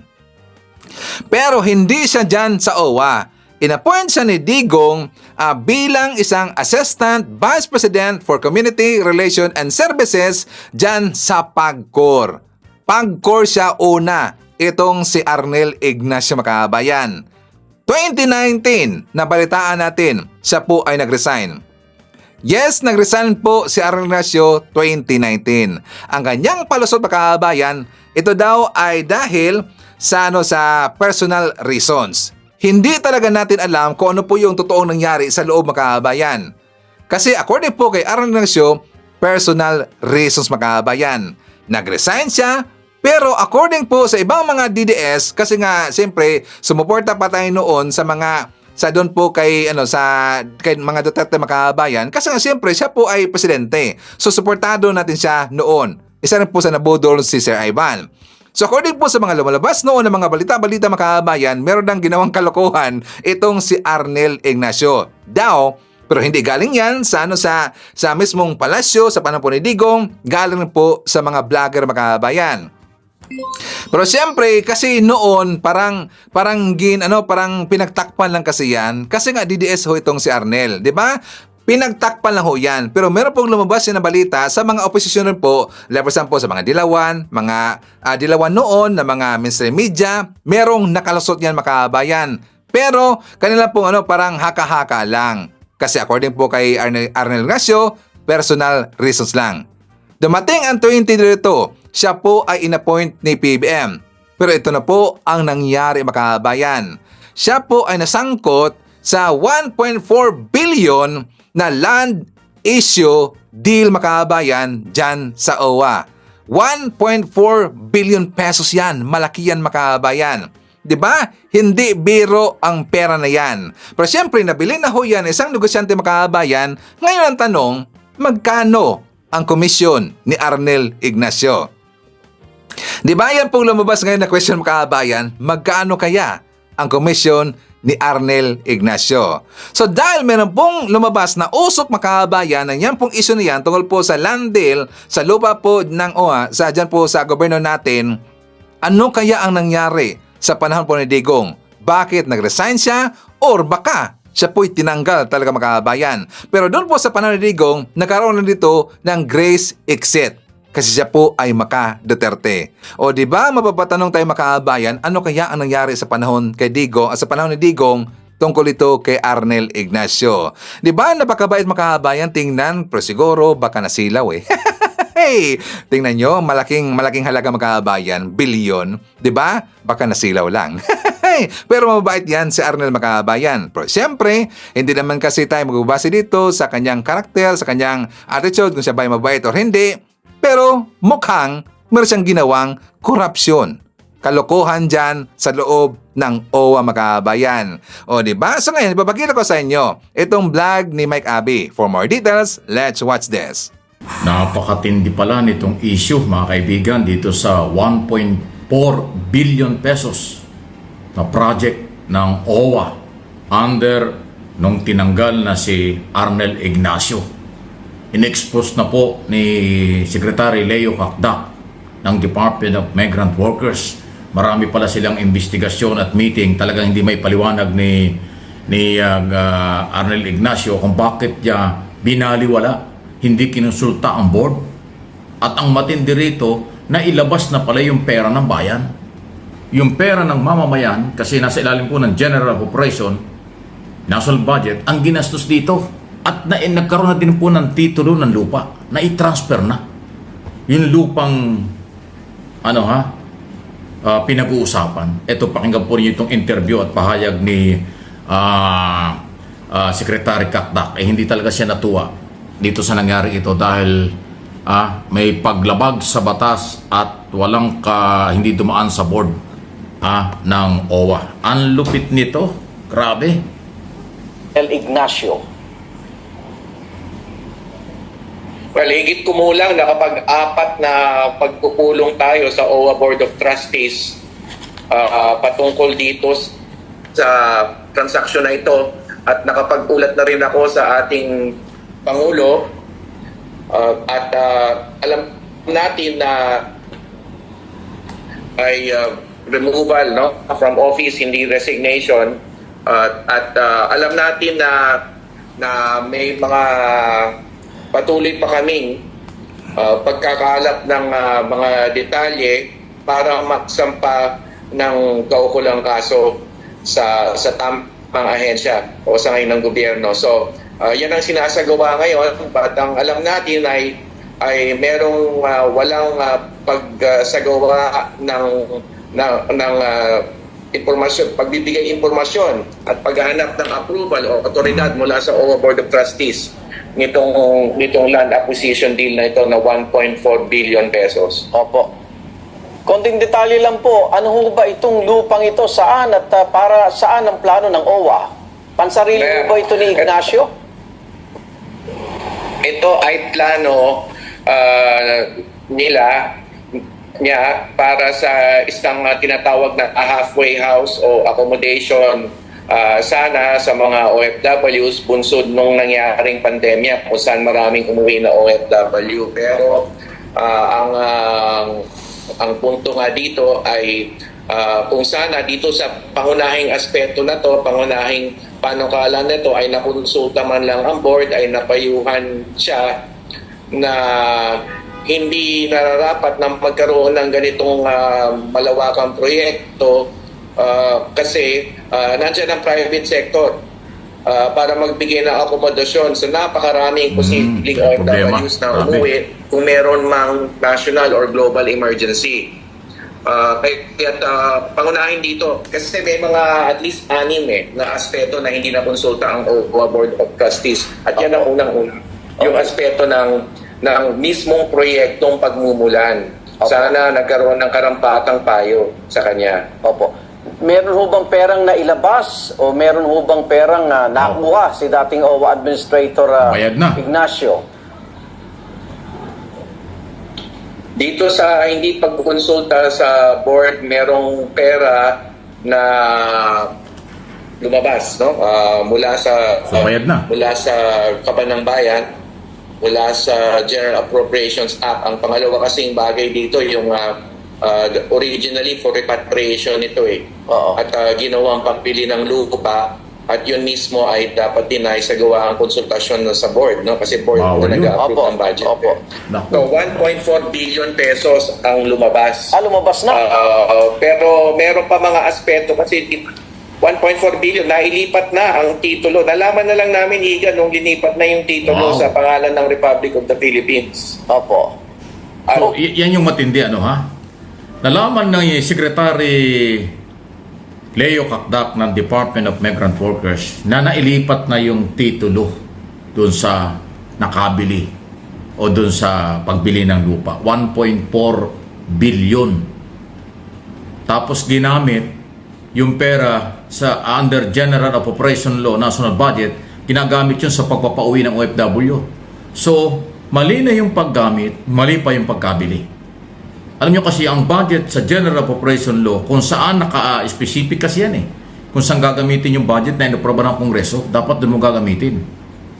Pero hindi siya dyan sa OWA. Inappoint siya ni Digong bilang isang Assistant Vice President for Community Relations and Services dyan sa PAGCOR. PAGCOR siya una, itong si Arnel Ignacio makabayan. 2019, nabalitaan natin, siya po ay nag-resign. Yes, nag-resign po si Arnel Ignacio 2019. Ang kanyang palusot makabayan, ito daw ay dahil sa personal reasons. Hindi talaga natin alam kung ano po yung totoong nangyari sa loob, mga kabayan. Kasi according po kay Arnel Ignacio, personal reasons, mga kabayan. Nag-resign siya, pero according po sa ibang mga DDS, kasi nga siyempre sumuporta pa tayo noon sa doon po kay mga Duterte, mga kabayan, kasi nga siyempre siya po ay presidente. So suportado natin siya noon. Isa rin po sa nabudol si Sir Ivan. So according po sa mga lumalabas noon ng mga balita-balita, mga kabayan, meron nang ginawang kalokohan itong si Arnel Ignacio daw, pero hindi galing yan sa mismong palasyo sa panahon po ni Digong, galing po sa mga vlogger, mga kabayan. Pero siyempre kasi noon parang pinagtakpan lang kasi yan, kasi nga DDS ho itong si Arnel, di ba? Pinagtakpan lang ho yan. Pero meron pong lumabas na balita sa mga oposisyon rin po, leversan po sa mga dilawan noon na mga mainstream media, merong nakalusot yan, mga kabayan. Pero kanila pong parang haka-haka lang. Kasi according po kay Arnel Ignacio, personal reasons lang. Dumating ang 2022, siya po ay inappoint ni PBM. Pero ito na po ang nangyari, mga kabayan. Siya po ay nasangkot sa 1.4 billion na land issue deal, mga kabayan, dyan sa OWA. 1.4 billion pesos yan. Malaki yan, mga kabayan. Diba? Hindi biro ang pera na yan. Pero siyempre, nabili na ho yan isang negosyante, mga kabayan. Ngayon ang tanong, magkano ang komisyon ni Arnel Ignacio? Diba yan pong lumabas ngayon na question, mga kabayan, magkano kaya ang komisyon ni Arnel Ignacio? So dahil meron pong lumabas na usok, mga kabayan, ang yan pong issue na yan tungkol po sa land deal, sa lupa po ng OWA, dyan po sa gobyerno natin, ano kaya ang nangyari sa panahon po ni Digong? Bakit nag-resign siya? Or baka siya po'y tinanggal talaga, mga kabayan? Pero doon po sa panahon ni Digong, nagkaroon na dito ng grace exit. Kasi siya po ay Maka Duterte. O di ba mapapatanong tayo, mga kabayan, ano kaya ang nangyari sa panahon kay Digong, sa panahon ni Digong tungkol ito kay Arnel Ignacio? Di ba napakabait, mga kabayan, tingnan, pero siguro baka nasilaw eh. Hey, tingnan nyo, malaking halaga, mga kabayan, bilyon, di ba? Baka nasilaw lang. Pero mabait yan si Arnel, mga kabayan. Pero siyempre, hindi naman kasi tayo magbabase dito sa kanyang karakter, sa kanyang attitude, kung siya ba ay mabait o hindi. Pero mukhang meron siyang ginawang korupsyon, kalokohan dyan sa loob ng OWA, mga kabayan. O diba? So ngayon, ipapakita ko sa inyo itong vlog ni Mike Abby. For more details, let's watch this. Napakatindi pala nitong issue, mga kaibigan, dito sa 1.4 billion pesos na project ng OWA under nung tinanggal na si Arnel Ignacio. In-expose na po ni Secretary Leo Kakdak ng Department of Migrant Workers. Marami pala silang investigasyon at meeting. Talagang hindi may paliwanag ni Arnel Ignacio kung bakit niya binaliwala, hindi kinonsulta ang board. At ang matindi rito, na ilabas na pala yung pera ng bayan. Yung pera ng mamamayan, kasi nasa ilalim po ng General Operation, National Budget, ang ginastos dito. At nagkaroon na din po ng titulo ng lupa na i-transfer na. Yung lupang pinag-uusapan. Ito, pakinggan po niyo itong interview at pahayag ni Secretary Kakdak. Hindi talaga siya natuwa dito sa nangyari ito dahil may paglabag sa batas at hindi dumaan sa board ng OWA. Ang lupit nito, grabe. El Ignacio. Well, higit kumulang nakapag-apat na pagpupulong tayo sa OWA Board of Trustees patungkol dito sa transaksyon na ito, at nakapag-ulat na rin ako sa ating Pangulo at alam natin na ay removal from office, hindi resignation, at alam natin na may mga patuloy pa kaming pagkakakalap ng mga detalye para magsampa ng kaukulang kaso sa tamang ahensya o sa ngayon ng gobyerno. So, yan ang sinasagawa ngayon, at ang alam natin ay ay merong walang pagsagawa ng impormasyon, pagbibigay impormasyon at paghahanap ng approval o otoridad mula sa OWA Board of Trustees nitong land acquisition deal na ito na 1.4 billion pesos. Opo. Konting detalye lang po, ano ho ba itong lupang ito, saan at para saan ang plano ng OWA? Pansarili ho ba ito ni Ignacio? Ito ay plano niya para sa isang tinatawag na halfway house o accommodation sana sa mga OFWs bunsod nung nangyaring pandemya kung saan maraming umuwi na OFW. Pero ang punto nga dito ay kung sana dito sa pangunahing aspeto na to, pangunahing panukala na to ay nakonsulta man lang ang board, ay napayuhan siya na hindi nararapat na magkaroon ng ganitong malawakang proyekto kasi nandiyan ang private sector para magbigay ng akomodasyon sa napakaraming posibleng OFWs na umuwi kung meron mang national or global emergency. Kaya pangunahin dito kasi may mga at least 6 na aspeto na hindi nakonsulta ang OWA Board of Trustees at yan ang unang-una. Yung aspeto ng mismong proyektong pagmumulan. Sana nagkaroon ng karampatang payo sa kanya. Opo. Meron ho bang perang nailabas o meron ho bang perang nakuha si dating OWA Administrator Bayad na. Ignacio? Dito sa hindi pagkonsulta sa board, merong pera na lumabas, no? Mula sa So, bayad na. mula sa Kaban ng Bayan, mula sa General Appropriations Act. Ang pangalawa kasing bagay dito yung originally for repatriation ito Oo. At ginawang pagbili ng lupa at yun mismo ay dapat din ay sagawaan ang konsultasyon sa board, no? Kasi board Bawal na yun. nag-approve Opo. ng budget. Opo. Naku. So 1.4 billion pesos ang lumabas. Lumabas na? Pero meron pa mga aspeto kasi 1.4 billion, nailipat na ang titulo. Nalaman na lang namin, Iga, nung linipat na yung titulo Wow. sa pangalan ng Republic of the Philippines. Opo. So, yan yung matindi, ano ha? Nalaman ng Secretary Leo Kakdak ng Department of Migrant Workers na nailipat na yung titulo doon sa nakabili o doon sa pagbili ng lupa. 1.4 billion. Tapos ginamit yung pera sa under General Appropriation Law, National Budget, ginagamit yun sa pagpapauwi ng OFW. So, mali na yung paggamit, mali pa yung pagkabili. Alam nyo kasi ang budget sa General Appropriation Law, kung saan naka-specific kasi yan kung saan gagamitin yung budget na inaproba ng Kongreso, dapat doon mo gagamitin.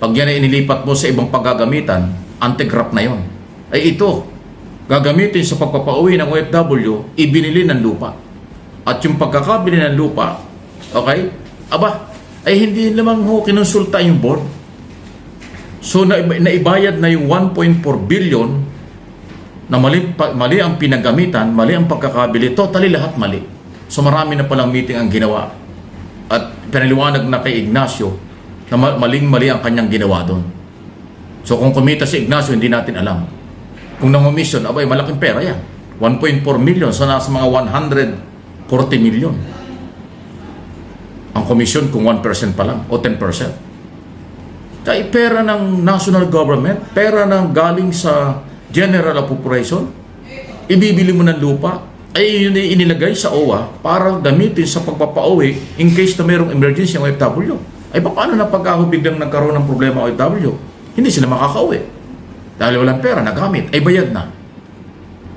Pag yan ay inilipat mo sa ibang paggagamitan, anti-graft na yon. Ay ito, gagamitin sa pagpapauwi ng OFW, ibinili ng lupa. At yung pagkakabili ng lupa, okay, ay hindi lamang kinonsulta yung board. So naibayad na yung 1.4 billion na mali ang pinagamitan, mali ang pagkakabili, totally lahat mali. So marami na palang meeting ang ginawa. At pinaliwanag na kay Ignacio na maling-mali ang kanyang ginawa doon. So kung kumita si Ignacio, hindi natin alam. Kung nangomission, malaking pera yan. 1.4 million, so nasa mga 140 million. Ang komisyon kung 1% pa lang o 10%. Kaya pera ng national government, pera ng galing sa General Appropriation, ibibili mo ng lupa, ay yun ay inilagay sa OWA para gamitin sa pagpapauwi in case na mayroong emergency ang OFW. Ay paano na pagka biglang nagkaroon ng problema ang OFW? Hindi sila makakauwi. Dahil walang pera, nagamit, ay bayad na.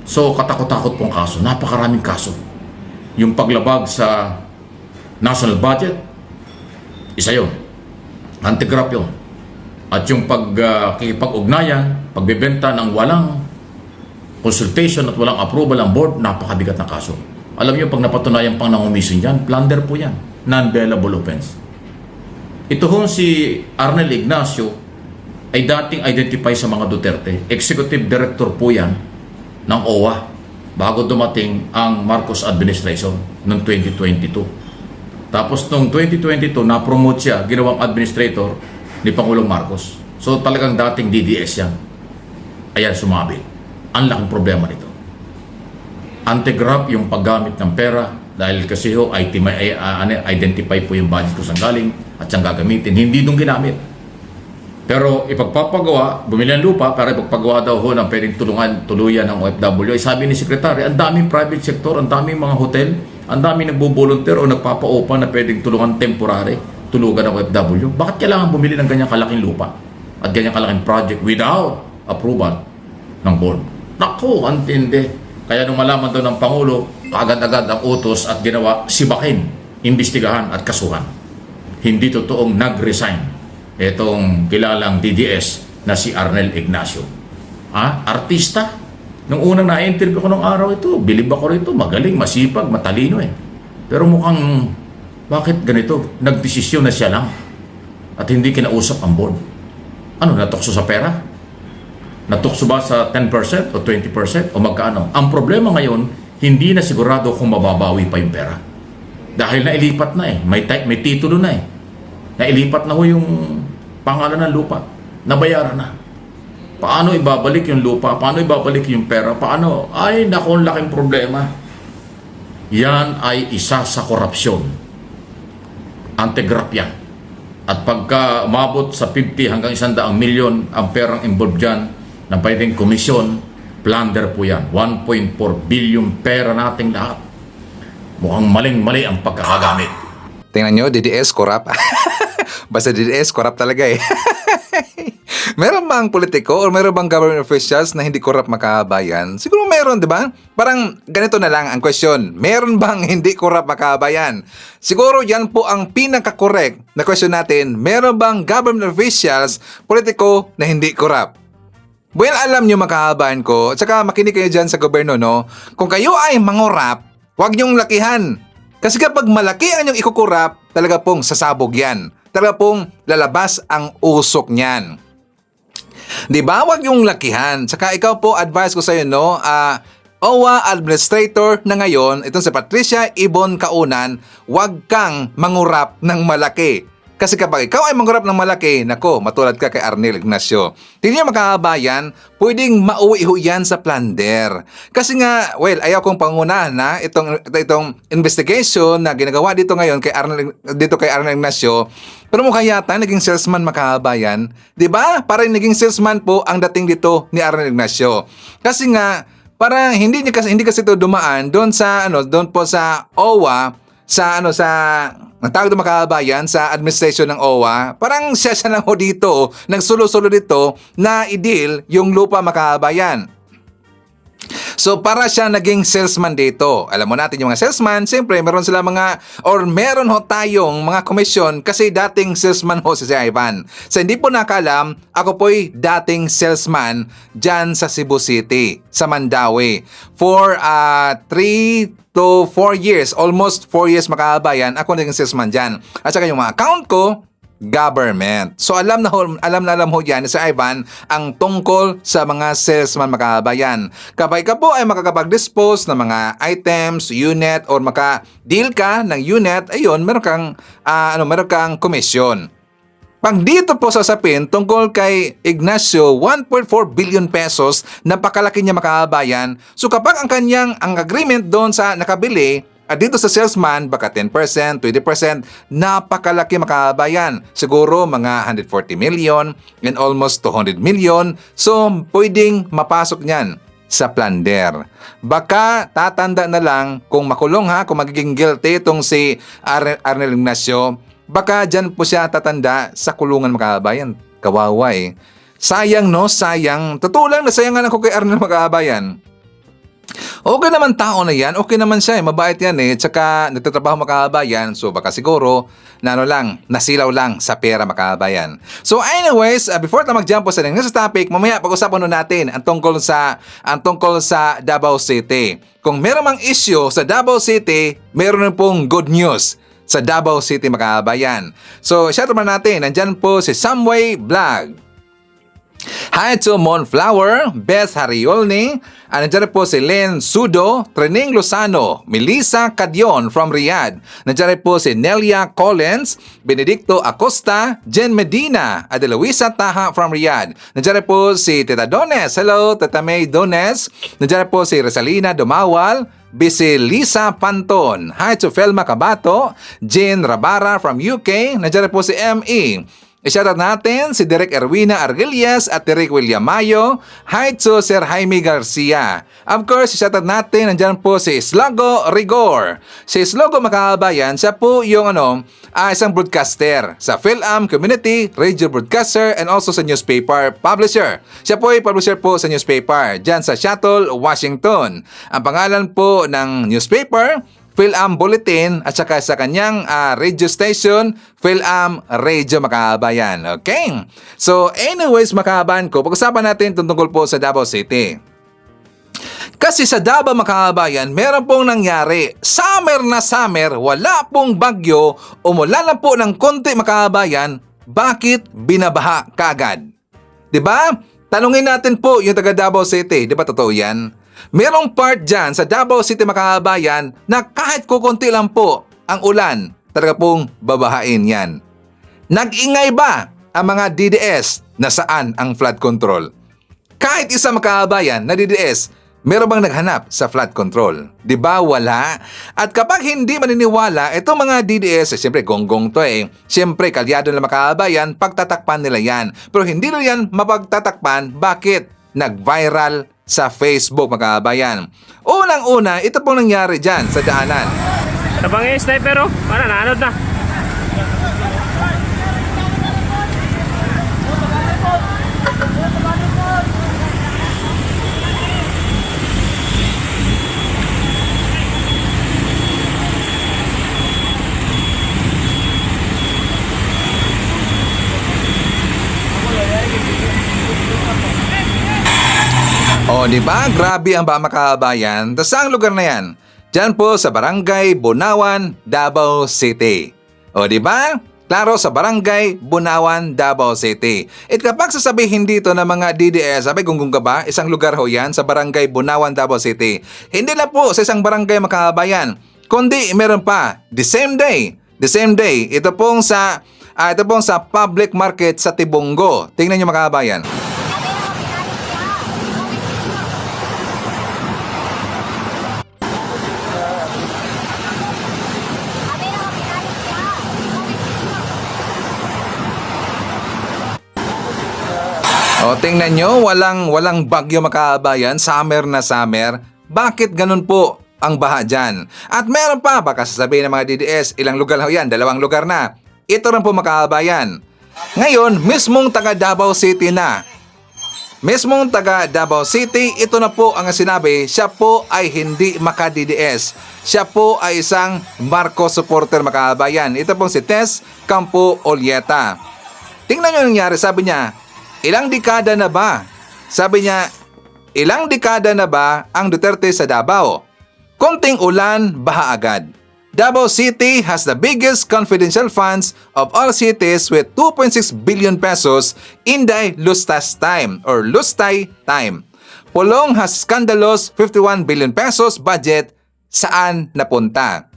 So katakot-takot pong kaso, napakaraming kaso. Yung paglabag sa national budget, isa yun. Anti-graft yun. At yung pag-ugnayan, pagbebenta ng walang consultation at walang approval ang board, napakabigat na kaso. Alam niyo, pag napatunayan pang nangumisin yan, plunder po yan. Non-bailable offense. Ito hong si Arnel Ignacio ay dating identify sa mga Duterte. Executive Director po yan ng OWA bago dumating ang Marcos administration noong 2022. Tapos noong 2022, na-promote siya, ginawang administrator ni Pangulong Marcos. So talagang dating DDS yan. Ayan, sumabi. Ang laking problema nito. Anti-graft yung paggamit ng pera dahil kasi ho, identify po yung budget ko saan galing at saan gagamitin. Hindi nung ginamit. Pero ipagpapagawa, bumili ng lupa para ipagpagawa daw ho ng pwedeng tuluyan ng OFW. Ay sabi ni Secretary, ang daming private sector, ang daming mga hotel, ang daming nagbo-volunteer o nagpapa-open na pwedeng tulungan temporary, tulugan ng OFW. Bakit kailangan bumili ng ganyang kalaking lupa at ganyang kalaking project without approval ng board? Naku, antindi. Kaya nung malaman daw ng Pangulo, agad-agad ang utos at ginawa, sibakin, imbestigahan at kasuhan. Hindi totoong nag-resign itong kilalang DDS na si Arnel Ignacio. Artista. Nung unang na-interview ko nung araw ito, bilib ako rito, magaling, masipag, matalino eh. Pero mukhang, bakit ganito? Nagdesisyon na siya lang at hindi kinausap ang board. Ano, natukso sa pera? Natukso ba sa 10% o 20% o magkano? Ang problema ngayon, hindi na sigurado kung mababawi pa yung pera. Dahil nailipat na eh. May titulo na eh. Nailipat na ho yung pangalan ng lupa. Nabayaran na. Paano ibabalik yung lupa? Paano ibabalik yung pera? Paano? Ay, naku, ang laking problema. Yan ay isa sa korupsyon. Anti-graft yan. At pagka umabot sa 50 hanggang 100 milyon ang perang involved dyan, na pwedeng komisyon, plunder po yan. 1.4 billion pera nating lahat. Mukhang maling-mali ang pagkakagamit. Tingnan nyo, DDS, corrupt. Basta DDS, corrupt talaga eh. Meron bang politiko o meron bang government officials na hindi corrupt makabayan? Siguro meron, di ba? Parang ganito na lang ang question. Meron bang hindi corrupt makabayan? Siguro yan po ang pinaka-correct na question natin. Meron bang government officials, politiko na hindi corrupt? Well, alam nyo makahabayan ko, at saka makinig kayo dyan sa gobyerno, no? Kung kayo ay mangurap, huwag nyong lakihan. Kasi kapag malaki ang inyong ikukurap, talaga pong sasabog yan. Talaga pong lalabas ang usok niyan. Di ba? Huwag yung lakihan. Saka ikaw po, advice ko sa iyo, no? OWA administrator na ngayon, itong si Patricia Ibon Kaunan, huwag kang mangurap ng malaki. Kasi kapag ikaw ay mangurap ng malaki, nako, matulad ka kay Arnel Ignacio. Tingnan niyo makabayan, pwedeng mauwi ho yan sa plunder. Kasi nga, well, ayaw kong pangunahan na itong investigation na ginagawa dito ngayon kay Arnel Ignacio. Pero mukha yata naging salesman makabayan. 'Di ba? Parang naging salesman po ang dating dito ni Arnel Ignacio. Kasi nga, parang hindi kasi ito dumaan doon po sa OWA, sa natawag doon makabayan sa administration ng OWA. Parang siya lang ho dito, nagsulo-sulo dito na i-deal yung lupa makabayan. So para siya naging salesman dito. Alam mo natin yung mga salesman, siyempre meron ho tayong mga komisyon kasi dating salesman ho si Ivan. So hindi po nakalam, ako po'y dating salesman dyan sa Cebu City, sa Mandaue. For 3 to 4 years, almost 4 years makabayan, ako naging salesman dyan. At saka yung mga account ko, government. So alam na ho yan sa Ivan ang tungkol sa mga salesman makabayan. Kapag ka po ay makakapag-dispose ng mga items, unit, or maka-deal ka ng unit, ayun, meron kang komisyon. Pag dito po sasapin tungkol kay Ignacio, 1.4 billion pesos, napakalaki niya makabayan. So kapag ang agreement doon sa nakabili, at dito sa salesman, baka 10%, 20%, napakalaki makabayan. Siguro mga 140 million and almost 200 million. So, pwedeng mapasok niyan sa plunder. Baka tatanda na lang kung makulong kung magiging guilty itong si Arnel Ignacio, baka dyan po siya tatanda sa kulungan makabayan. Kawawa eh. Sayang no, sayang. Totoo lang na sayangan ako kay Arnel makabayan. Okay naman tao na yan, okay naman siya mabait yan tsaka nagtatrabaho makabayan, so baka siguro nasilaw lang sa pera makabayan. So anyways, before na mag-jump po sa next topic, mamaya pag-usapan natin ang tungkol sa Davao City. Kung meron mang issue sa Davao City, meron pong good news sa Davao City makabayan. So shout out natin, nandyan po si Samway Vlog. Hi to Monflower, Beth Hariolni, nandiyan po si Len Sudo, Trening Lozano, Melissa Cadion from Riyadh, nandiyan po si Nelia Collins, Benedicto Acosta, Jen Medina, Adeluisa Taha from Riyadh, nandiyan po si Tita Dones, hello Tita May Dones, nandiyan po si Rosalina Dumawal, Bisi Lisa Panton, hi to Felma Cabato, Jane Rabara from UK, nandiyan po si M.E. I-shoutout natin si Derek Erwina Argelias at Derek William Mayo. Hi to Sir Jaime Garcia. Of course, i-shoutout natin, nandyan po si Slogo Rigor. Si Slogo makakabayan, siya po yung isang broadcaster sa PhilAm Community, radio broadcaster, and also sa newspaper publisher. Siya po ay publisher po sa newspaper dyan sa Seattle, Washington. Ang pangalan po ng newspaper, PhilAm Bulletin, at saka sa kanyang radio station, PhilAm Radio Makabayan. Okay? So anyways, makabayan ko, pag-usapan natin tungkol po sa Davao City. Kasi sa Davao Makabayan, meron pong nangyari. Summer na summer, wala pong bagyo, umulan lang po ng konti Makabayan, bakit binabaha kaagad? Diba? Tanungin natin po yung taga Davao City, di ba totoo yan? Merong part dyan sa Davao City Makabayan na kahit kukunti lang po ang ulan, talaga pong babahain yan. Nag-ingay ba ang mga DDS na saan ang flood control? Kahit isa Makabayan na DDS, meron bang naghanap sa flood control? Di ba wala? At kapag hindi maniniwala, itong mga DDS, siyempre gonggong to siyempre kalyado na Makabayan, pagtatakpan nila yan. Pero hindi nila yan mapagtatakpan, bakit? Nag-viral sa Facebook Makabayan. Unang-una, ito pong nangyari dyan sa daanan. Tabang sniper para naanod na. O, di ba? Grabe ang Makabayan. Tas ang lugar na yan? Diyan po sa Barangay Bunawan, Davao City. O, di ba? Klaro, sa Barangay Bunawan, Davao City. At kapag sasabihin dito ng mga DDS, sabi gunggong ka ba? Isang lugar ho yan sa Barangay Bunawan, Davao City. Hindi lang po sa isang barangay Makabayan, kundi meron pa the same day, ito pong sa public market sa Tibongo. Tingnan niyo Makabayan. O, tingnan nyo, walang bagyo Makabayan, summer na summer. Bakit ganun po ang baha dyan? At meron pa, baka sasabihin ng mga DDS, ilang lugar ho yan, 2 lugar na. Ito rin po Makabayan. Ngayon, mismong taga Davao City na. Mismong taga Davao City, ito na po ang sinabi, siya po ay hindi maka-DDS. Siya po ay isang Marcos supporter Makabayan. Ito pong si Tess Campo Olieta. Tingnan nyo nangyari, sabi niya, ilang dekada na ba? Sabi niya, ilang dekada na ba ang Duterte sa Davao? Konting ulan, baha agad. Davao City has the biggest confidential funds of all cities with 2.6 billion pesos in the Lustas time or Lustay time. Pulong has scandalous 51 billion pesos budget. Saan napunta?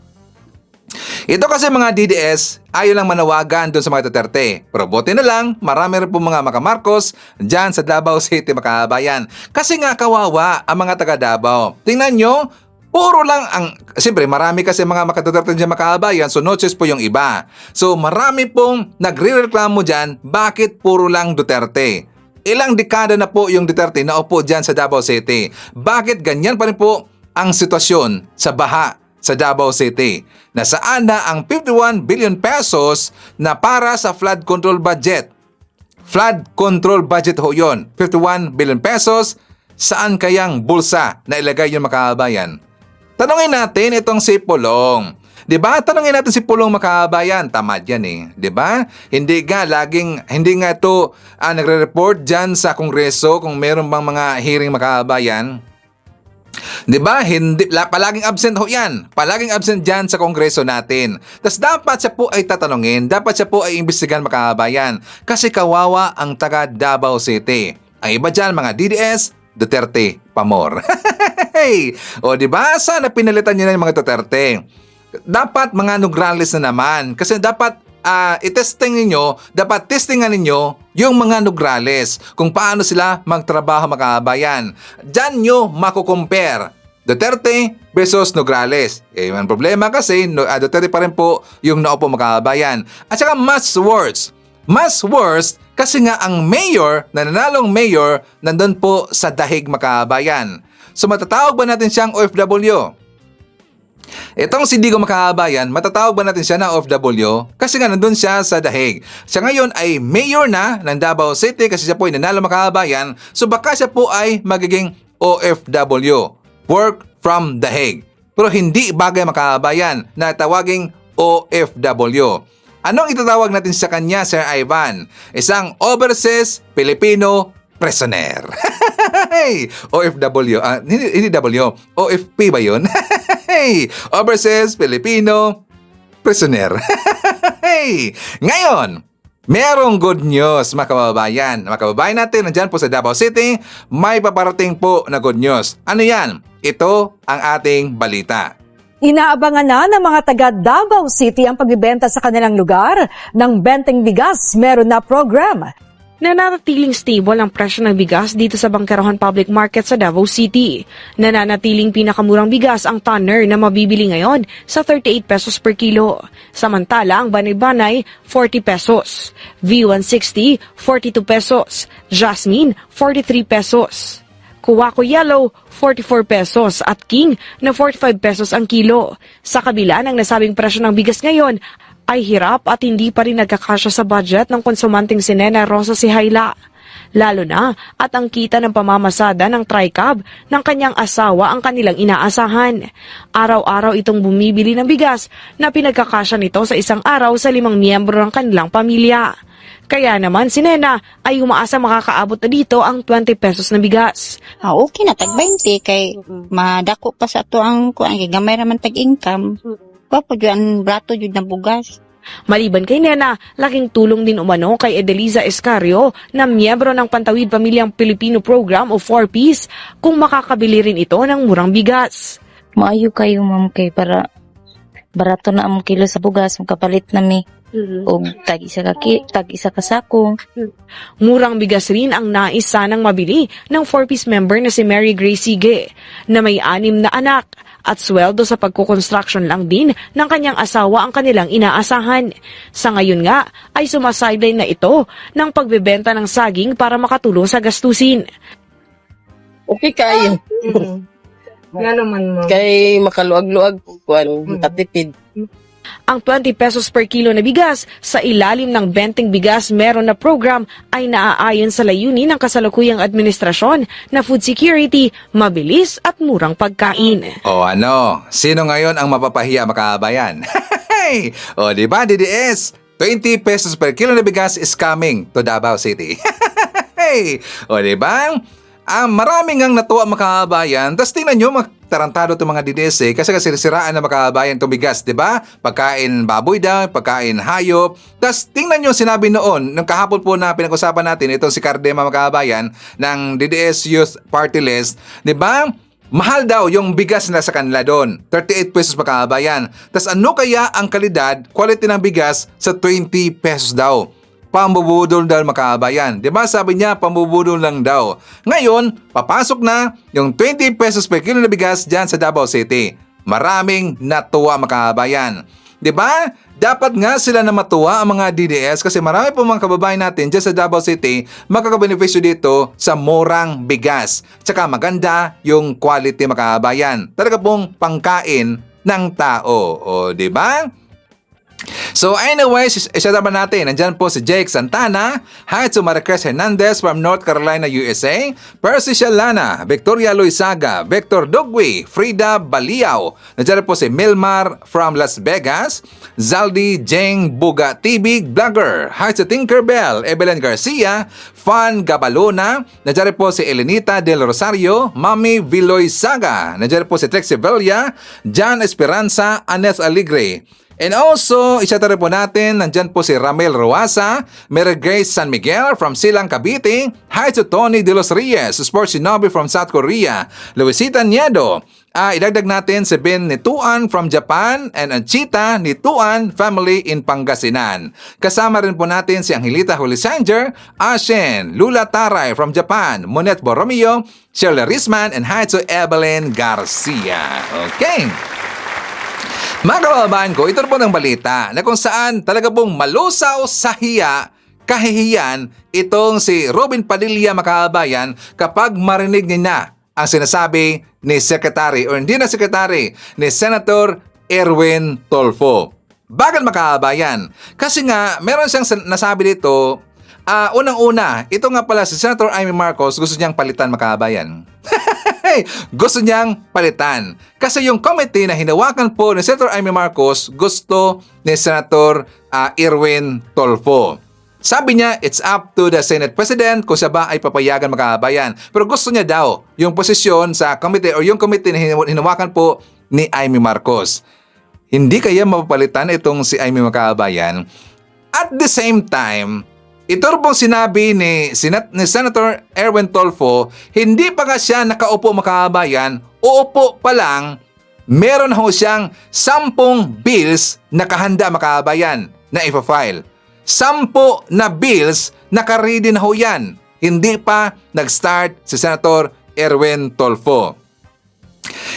Ito kasi mga DDS, ayaw lang manawagan doon sa mga Duterte. Pero buti na lang, marami rin po mga Marcos dyan sa Davao City Makabayan. Kasi nga kawawa ang mga taga Davao. Tingnan nyo, puro lang ang... Siyempre, marami kasi mga Duterte dyan Makabayan, so no choice po yung iba. So marami pong nagre-reklamo dyan, bakit puro lang Duterte? Ilang dekada na po yung Duterte na upo dyan sa Davao City. Bakit ganyan pa rin po ang sitwasyon sa baha sa Davao City, na saan na ang 51 billion pesos na para sa flood control budget. Flood control budget ho yun. 51 billion pesos, saan kayang bulsa na ilagay yung Makabayan? Tanungin natin itong si Pulong. Diba? Tanungin natin si Pulong Makabayan. Tamad yan Diba? Hindi nga ito nagre-report dyan sa Kongreso kung meron bang mga hearing Makabayan. Diba? Palaging absent ho yan. Palaging absent dyan sa kongreso natin. Tapos dapat siya po ay tatanungin, dapat siya po ay imbestigahan Makabayan. Kasi kawawa ang taga Davao City. Ang iba dyan, mga DDS, Duterte pa more. Hey! O diba? Sana pinalitan nyo na yung mga Duterte. Dapat mga Nograles na naman. Kasi dapat dapat testingan ninyo yung mga Nograles kung paano sila magtrabaho, mga kababayan. Diyan nyo makukompare Duterte versus Nograles. Ang problema kasi Duterte pa rin po yung naupo, mga kababayan. At saka mas worse kasi nga ang mayor, nananalong mayor, nandun po sa dahig, mga kababayan. So matatawag ba natin siyang OFW? Itong si Digo, mga kababayan, matatawag ba natin siya na OFW? Kasi nga nandun siya sa dahig. Siya ngayon ay mayor na ng Davao City kasi siya po ay nanalo, mga kababayan. So baka siya po ay magiging OFW, work from the Hague. Pero hindi bagay, mga kababayan, na tawaging OFW. Anong itatawag natin sa kanya, Sir Ivan? Isang overseas Filipino prisoner. Hey, OFW. Hindi W. OFP ba yun? Hey, overseas Filipino prisoner. Hey, ngayon, merong good news, mga kababayan. Mga kababayan natin, nandyan po sa Davao City, may paparating po na good news. Ano yan? Ito ang ating balita. Inaabangan na ng mga taga Davao City ang pagbibenta sa kanilang lugar ng benteng bigas. Meron na program. Nananatiling stable ang presyo ng bigas dito sa Bangkerahan Public Market sa Davao City. Nananatiling pinakamurang bigas ang tonner na mabibili ngayon sa 38 pesos per kilo. Samantala, ang banay-banay, 40 pesos. V160, 42 pesos. Jasmine, 43 pesos. Kuwako Yellow, 44 pesos at King na 45 pesos ang kilo. Sa kabila ng nasabing presyo ng bigas ngayon, ay hirap at hindi pa rin nagkakasya sa budget ng konsumanting si Nena Rosa Sihaila. Lalo na at ang kita ng pamamasada ng TriCab ng kanyang asawa ang kanilang inaasahan. Araw-araw itong bumibili ng bigas na pinagkakasya nito sa isang araw sa 5 miyembro ng kanilang pamilya. Kaya naman si Nena ay umaasa makakaabot na dito ang 20 pesos na bigas. Okay na, tag 20 kay madako pa sa to ang gamay raman tag-income. Papo dyan, brato dyan na bugas. Maliban kay Nena, laking tulong din umano kay Edeliza Escario na miyembro ng Pantawid Pamilyang Pilipino Program o 4Ps kung makakabili rin ito ng murang bigas. Maayo kayo, ma'am, kay para barato na ang kilo sa bugas, magkapalit na mi. O tag isa ka sako. Murang bigas rin ang nais sanang mabili ng 4Ps member na si Mary Grace Sige na may 6 na anak at sweldo sa pagkukonstruction lang din ng kanyang asawa ang kanilang inaasahan. Sa ngayon nga ay sumasideline na ito ng pagbebenta ng saging para makatulong sa gastusin. Okay kayo. Nga naman mo. Kay makaluag-luag kuan tatipid. Ang 20 pesos per kilo na bigas sa ilalim ng benteng bigas meron na program ay naaayon sa layunin ng kasalukuyang administrasyon na food security, mabilis at murang pagkain. O ano, sino ngayon ang mapapahiya, mga kababayan? O diba, DDS? 20 pesos per kilo na bigas is coming to Davao City. O diba? Maraming ang natuwa, mga kababayan. Tapos tingnan nyo, tarantado itong mga DDS kasi sinisiraan na, mga kababayan, itong bigas, di ba? Pagkain baboy daw, pagkain hayop. Tapos tingnan nyo, sinabi noon, nung kahapon po na pinag-usapan natin, itong si Cardema, mga kababayan, ng DDS Youth Party List, di ba? Mahal daw yung bigas na sa kanila doon. 38 pesos, mga kababayan. Tapos ano kaya ang kalidad, quality ng bigas sa 20 pesos daw? Pambubudol daw, mga kababayan. Diba sabi niya, pambubudol lang daw. Ngayon, papasok na yung 20 pesos per kilo na bigas dyan sa Davao City. Maraming natuwa, mga kababayan. Diba? Dapat nga sila na matuwa ang mga DDS kasi marami po mga kababayan natin dyan sa Davao City makakabenepisyo dito sa murang bigas. Tsaka maganda yung quality, mga kababayan. Talaga pong pangkain ng tao. O, diba? So anyways, isa naman natin. Nandyan po si Jake Santana, hi to Maricruz Hernandez from North Carolina, USA, Percy Shalana, Victoria Luisaga, Victor Dugwi, Frida Baliao. Nandyan po si Milmar from Las Vegas, Zaldi Jeng Buga TV Vlogger, hi to Tinkerbell, Evelyn Garcia, Fan Gabalona. Nandyan po si Elenita Del Rosario, Mami Viloy Saga. Nandyan po si Trixie Villa, John Esperanza, Anes Aligre, And also, isa rin po natin, nandyan po si Ramel Ruasa, Mary Grace San Miguel from Silang, Cavite, hi to Tony De Los Reyes, Sports Shinobi from South Korea, Luisita Niedo, idagdag natin si Ben Nituan from Japan, and Chita Nituan family in Pangasinan. Kasama rin po natin si Angelita Hulisanger, Ashen, Lula Taray from Japan, Monet Borromeo, Shirley Risman, and hi to Evelyn Garcia. Okay. Mga kababayan ko, ito po ng balita na kung saan talaga pong malusaw sa hiya, kahihiyan, itong si Robin Padilla, mga kababayan, kapag marinig niya ang sinasabi ni Secretary, o hindi na Secretary, ni Senator Erwin Tolfo. Bakit, mga kababayan? Kasi nga, meron siyang nasabi dito, unang-una, ito nga pala si Senator Amy Marcos, gusto niyang palitan, mga kababayan. Gusto niyang palitan. Kasi yung committee na hinawakan po ni Senator Amy Marcos, gusto ni Senator Erwin Tolfo. Sabi niya, it's up to the Senate President kung siya ba ay papayagan, mga kababayan. Pero gusto niya daw yung posisyon sa committee o yung committee na hinawakan po ni Amy Marcos. Hindi kaya mapapalitan itong si Amy, mga kababayan. At the same time, ito pong sinabi ni Senator Erwin Tolfo, hindi pa nga siya nakaupo, mga kababayan, uupo pa lang, meron ho siyang 10 bills na kahanda, mga kababayan, na ipa-file. 10 na bills, naka-ready na ho yan. Hindi pa nag-start si Senator Erwin Tolfo.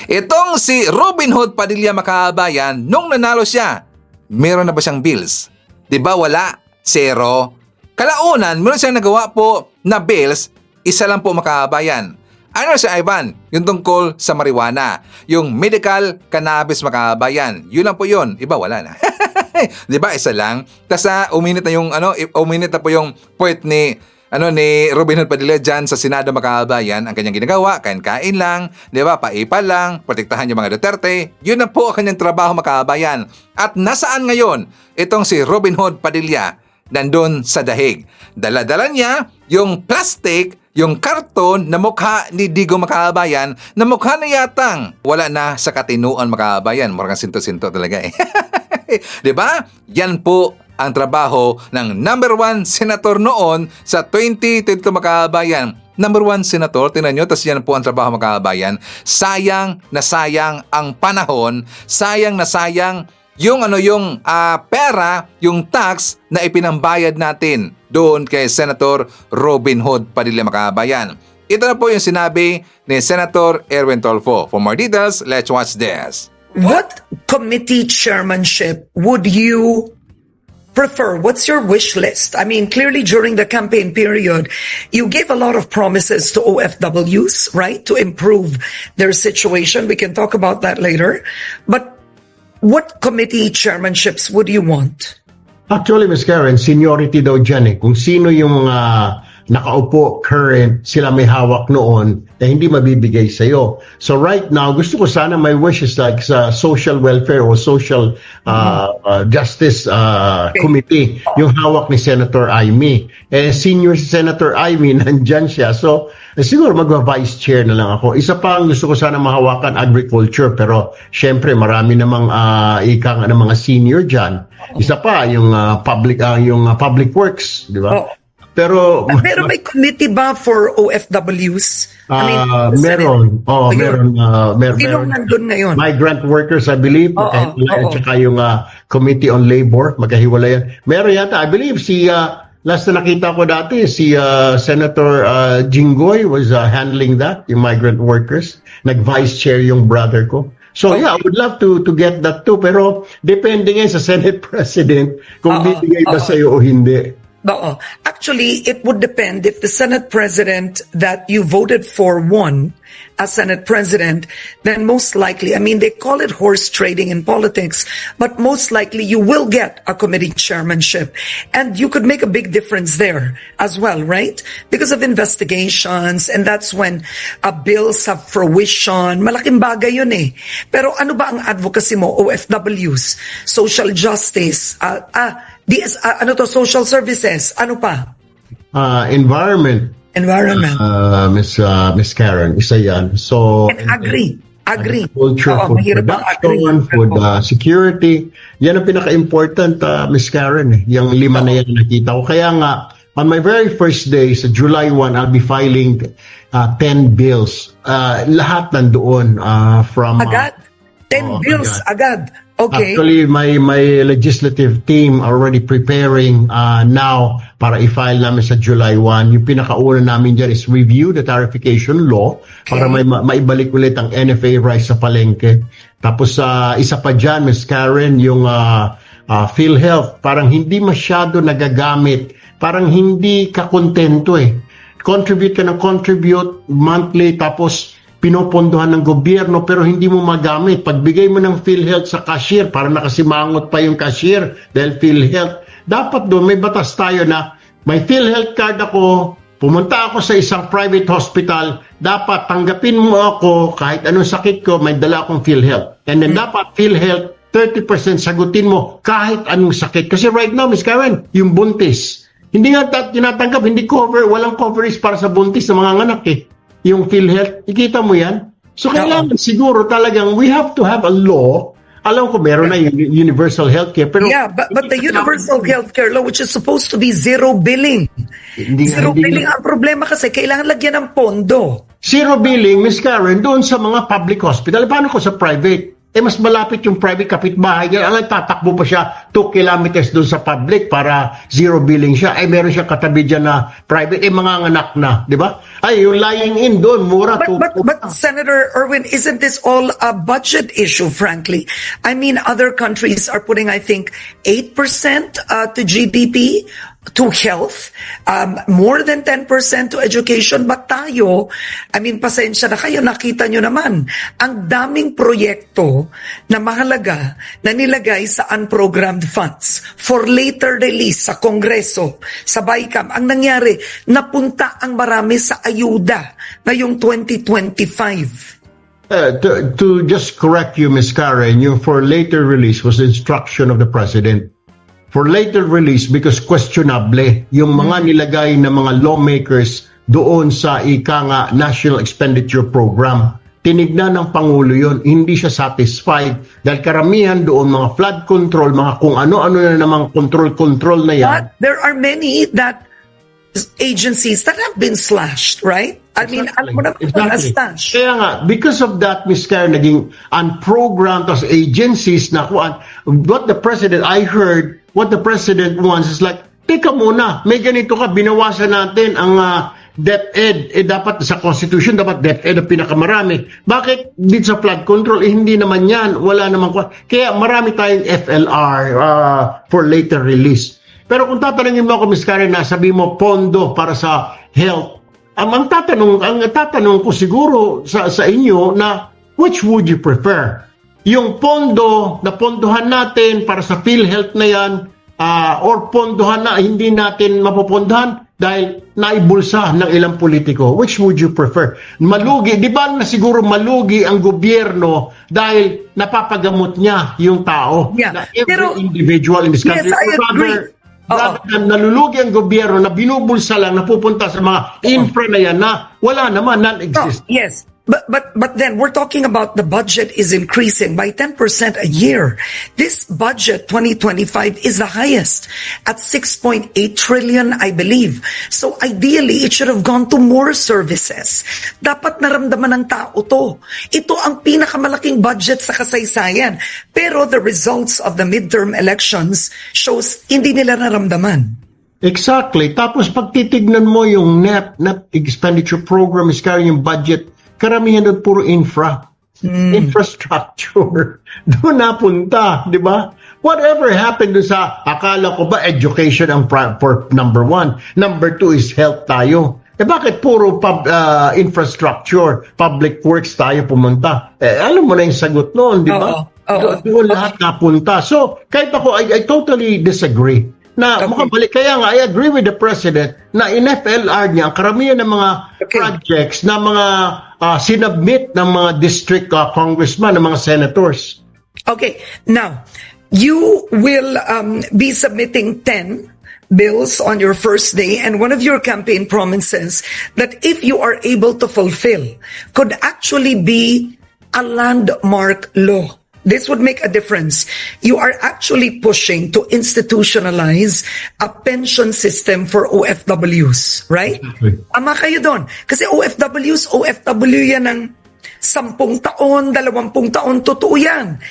Itong si Robin Hood Padilla, mga kababayan, nung nanalo siya, meron na ba siyang bills? Diba wala? Zero. Kalaunan, meron siyang nagawa po na bills, isa lang po, mga kababayan. Ano siya, Ivan? Yung tungkol sa marijuana. Yung medical cannabis, mga kababayan. Yun lang po yun. Iba, wala na. Diba? Isa lang. Tapos uminit na po yung point ni Robin Hood Padilla dyan sa Senado, mga kababayan. Ang kanyang ginagawa, kain-kain lang, diba? Paipal lang, protektahan yung mga Duterte. Yun na po ang kanyang trabaho, mga kababayan. At nasaan ngayon itong si Robin Hood Padilla? Nandun sa dahig. Dala-dala niya yung plastic, yung karton na mukha ni Digo, mga kababayan, na mukha na yatang wala na sa katinuan, mga kababayan. Mukhang sinto-sinto talaga eh. Diba? Yan po ang trabaho ng number 1 senator noon sa 2022, mga kababayan. Number 1 senator, tingnan nyo, tas yan po ang trabaho, mga kababayan. Sayang na sayang ang panahon, sayang na sayang yung pera, yung tax na ipinambayad natin doon kay Senator Robin Hood Padilla, mga kababayan. Ito na po yung sinabi ni Senator Erwin Tolfo. For more details, let's watch this. What committee chairmanship would you prefer? What's your wish list? I mean, clearly during the campaign period, you gave a lot of promises to OFWs, right? To improve their situation. We can talk about that later. But what committee chairmanships would you want? Actually, Ms. Karen, seniority daw dyan eh. Kung sino yung mga nakaupo, current, sila may hawak noon, na hindi mabibigay sa'yo. So right now, gusto ko sana my wish is like sa social welfare o social justice committee, yung hawak ni Senator Amy. Senior Senator Amy, nandyan siya. So siguro mag-vice chair na lang ako. Isa pa ang gusto ko sana mahawakan, agriculture. Pero syempre marami namang ika ng mga senior dyan. Isa pa yung public works, di ba? Oh. Pero may committee ba for OFWs? meron. Sinong nandun ngayon? Migrant workers, I believe. Tsaka yung Committee on Labor, magkahiwalay yan. Meron yata, I believe, last na nakita ko dati, si Senator Jinggoy was handling that, yung migrant workers. Nag-vice chair yung brother ko. So yeah, I would love to get that too. Pero depende nga sa Senate President kung bibigay ba sa'yo o hindi. Actually, it would depend if the Senate President that you voted for won as Senate President, then most likely, I mean, they call it horse trading in politics, but most likely you will get a committee chairmanship. And you could make a big difference there as well, right? Because of investigations, and that's when bills have fruition. Malaking bagay yun eh. Pero ano ba ang advocacy mo? OFWs, social justice, social services, ano pa? Environment. Miss Miss Karen, isa yan. So, and agri. Agree. agriculture, Oo, food mahirap ang production, agree. food security. Yan ang pinaka-important, Ms. Karen. Yung 5 na yan nakita ko. Kaya nga, on my very first day, sa July 1, I'll be filing 10 bills. Lahat nandoon from... Agad? 10 bills agad. Okay. Actually, my legislative team already preparing now para i-file namin sa July 1. Yung pinakauna namin dyan is review the tarification law para maibalik ulit ang NFA rice sa palengke. Tapos isa pa dyan, Ms. Karen, yung PhilHealth, parang hindi masyado nagagamit. Parang hindi ka kontento eh. Contribute ka ng contribute monthly, tapos pinopondohan ng gobyerno pero hindi mo magamit. Pagbigay mo ng PhilHealth sa cashier, para nakasimangot pa yung cashier dahil PhilHealth. Dapat doon may batas tayo na may PhilHealth card ako, pumunta ako sa isang private hospital, dapat tanggapin mo ako kahit anong sakit ko, may dala akong PhilHealth. And then dapat PhilHealth, 30% sagutin mo kahit anong sakit. Kasi right now, Ms. Karen, yung buntis, hindi nga tinatanggap, hindi cover, walang coverage para sa buntis na mga anak eh. Yung PhilHealth, ikita mo yan? So kailangan siguro talagang we have to have a law. Alam ko meron na universal healthcare. Pero yeah, but the universal healthcare law, which is supposed to be zero billing. Zero billing, ang problema kasi kailangan lagyan ng pondo. Zero billing, Ms. Karen, doon sa mga public hospital. Paano ko sa private? Mas malapit yung private kapitbahay. Ang tatakbo pa siya 2 kilometers doon sa public para zero billing siya. Meron siya katabi dyan na private. Mga anak na, di ba? Yung lying in doon, mura. But Senator Erwin, isn't this all a budget issue, frankly? I mean, other countries are putting, I think, 8% to GDP to health, more than 10% to education. But tayo, I mean, pasensya na kayo, nakita nyo naman, ang daming proyekto na mahalaga na nilagay sa unprogrammed funds for later release sa Kongreso, sa BICAM. Ang nangyari, napunta ang marami sa ayuda ngayong 2025. To just correct you, Ms. Karen, yung for later release was the instruction of the President. For later release because questionable yung mga nilagay na mga lawmakers doon sa National Expenditure Program. Tinignan ng Pangulo yon, hindi siya satisfied dahil karamihan doon mga flood control, mga kung ano-ano na namang control na yan. But there are many agencies that have been slashed, right? I mean, alam mo na na-slash. Kaya nga, because of that, Ms. Karen, naging unprogrammed as agencies na what the President, I heard, what the President wants is like, teka muna, may ganito ka, binawasan natin ang DepEd. Dapat sa Constitution, dapat DepEd ang pinakamarami. Bakit dito sa flood control? Hindi naman yan. Wala naman. Kaya marami tayong FLR for later release. Pero kung tatanungin mo ako, Ms. Karen, sabi mo pondo para sa health, ang tatanong ko siguro sa inyo na which would you prefer? Yung pondo na pondohan natin para sa PhilHealth na yan or pondohan na hindi natin mapopondohan dahil naibulsa ng ilang politiko. Which would you prefer? Malugi, di ba na siguro malugi ang gobyerno dahil napapagamot niya yung tao? Yeah. Na every individual in this country. Yes, I agree. Rather than nalulugi ang gobyerno na binubulsa lang, napupunta sa mga infra na yan na wala naman, non-exist. Yes. But then we're talking about the budget is increasing by 10% a year. This budget 2025 is the highest at 6.8 trillion, I believe. So ideally, it should have gone to more services. Dapat naramdaman ng tao to. Ito ang pinakamalaking budget sa kasaysayan. Pero the results of the midterm elections shows hindi nila naramdaman. Exactly. Tapos pag titignan mo yung net expenditure program is carrying yung budget, karamihan doon puro infrastructure. Doon napunta, di ba? Whatever happened doon sa, akala ko ba education ang for number 1. Number 2 is health tayo. Bakit puro infrastructure, public works tayo pumunta? Alam mo na yung sagot noon, di ba? Doon lahat napunta. So, kahit ako, I totally disagree. Makabalik. Kaya nga, I agree with the President na in FLR niya, ang karamihan ng mga projects na mga sinubmit ng mga district congressman, ng mga senators. Okay. Now, you will be submitting 10 bills on your first day, and one of your campaign promises that if you are able to fulfill could actually be a landmark law. This would make a difference. You are actually pushing to institutionalize a pension system for OFWs, right? Ama kayo doon. Kasi OFW yan ng 10 taon, 20 taon, totoo yan.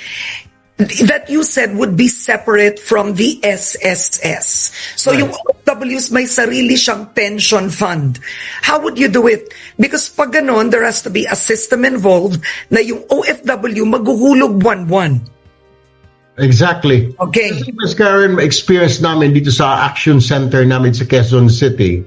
That you said would be separate from the SSS. So yung OFWs may sarili siyang pension fund. How would you do it? Because pag ganon, there has to be a system involved na yung OFW maghuhulog buwan-buwan. Exactly. Okay. Kasi Ms. Karen, experience namin dito sa Action Center namin sa Quezon City,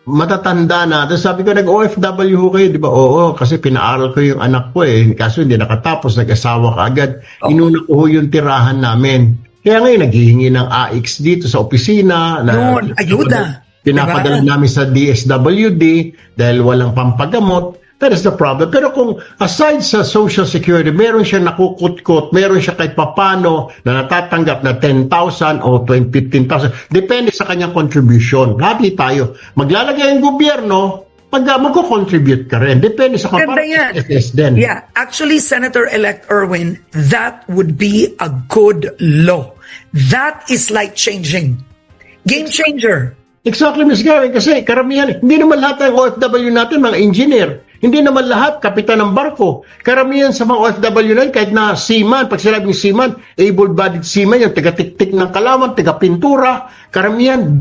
matatanda na. Tapos sabi ko, nag-OFW ho kayo, di ba? Oo, kasi pinaaral ko yung anak ko eh. Kaso hindi nakatapos, nag-asawa ka agad. Inuna ko ho yung tirahan namin. Kaya ngayon, naghihingi ng AX dito sa opisina. Yun, ayuda. Pinapadala namin sa DSWD dahil walang pampagamot. That is the problem. Pero kung aside sa Social Security, meron siya nakukut-kut, meron siya kahit papano na natatanggap na 10,000 o 15,000. Depende sa kanyang contribution. Happy tayo. Maglalagay ang gobyerno, magko-contribute ka rin. Depende sa kapatid din. Yeah, actually, Senator-elect Erwin, that would be a good law. That is life-changing. Game changer. Exactly, Ms. Karen, kasi karamihan, hindi naman lahat ng OFW natin mga engineer. Hindi naman lahat kapitan ng barko. Karamihan sa mga OFW natin, kahit na seaman, pag sinabing seaman, able-bodied seaman, yung taga-tiktik ng kalaman, taga-pintura, karamihan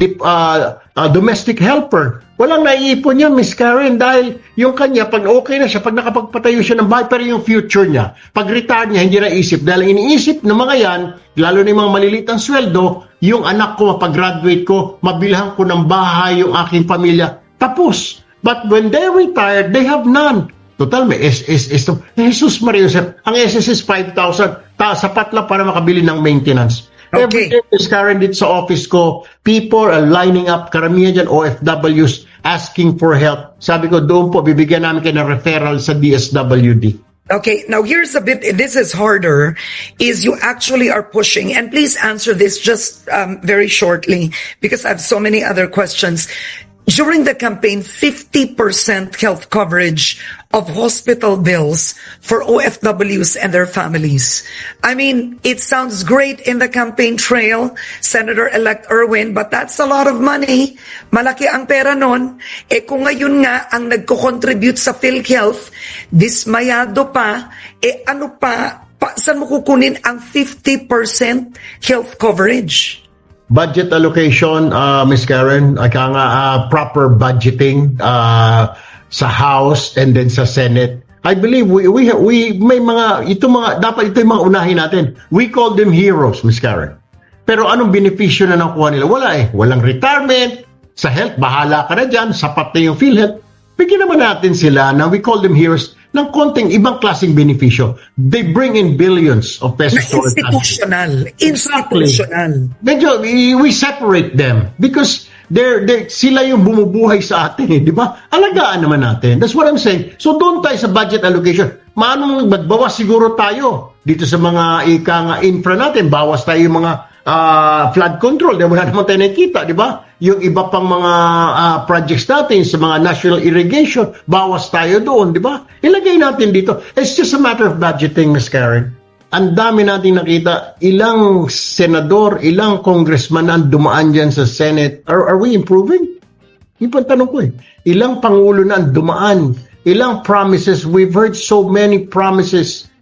domestic helper. Walang naiipon yan, Ms. Karen, dahil yung kanya, pag okay na siya, pag nakapagpatayo siya ng bahay, pero yung future niya, pag retire niya, hindi naisip. Dahil ang iniisip ng mga yan, lalo na yung mga maliliit ang sweldo, yung anak ko, mapag-graduate ko, mabilhan ko ng bahay yung aking pamilya. Tapos. But when they retired, they have none. Total, may SSS. Jesus Maria, ang SSS 5,000, sapat lang para makabili ng maintenance. Every day, Ms. Karen, dito sa office ko, people are lining up, karamihan dyan, OFWs, asking for help. Sabi ko, doon po, bibigyan namin kayo ng referral sa DSWD. Okay, now here's a bit, this is harder, is you actually are pushing, and please answer this just very shortly, because I have so many other questions. During the campaign, 50% health coverage of hospital bills for OFWs and their families. I mean, it sounds great in the campaign trail, Senator-elect Erwin, but that's a lot of money. Malaki ang pera nun. Eh kung ngayon nga ang nagko-contribute sa PhilHealth, dismayado pa, eh ano pa saan mo kukunin ang 50% health coverage? Budget allocation, Ms. Karen, proper budgeting sa House and then sa Senate. I believe we may mga dapat ito yung mga unahin natin. We call them heroes, Ms. Karen. Pero anong benepisyo na nakuha nila? Wala eh. Walang retirement. Sa health, bahala ka na dyan. Sapat na yung PhilHealth. Bigyan naman natin sila na we call them heroes ng konting ibang klaseng benepisyo. They bring in billions of pesos. Institutional. Institutional. Medyo, we separate them because sila yung bumubuhay sa atin, di ba? Alagaan naman natin. That's what I'm saying. So doon tayo sa budget allocation. Maanong magbawas siguro tayo dito sa mga infra natin. Bawas tayo yung mga flood control. Dahil wala naman tayo nakikita, di ba? Yung iba pang mga projects natin sa mga national irrigation, bawas tayo doon, di ba? Ilagay natin dito. It's just a matter of budgeting, Ms. Karen. Ang dami natin nakita, ilang senador, ilang congressman ang dumaan dyan sa Senate. Are we improving? Yung tanong ko eh. Ilang pangulo na ang dumaan? Ilang promises? We've heard so many promises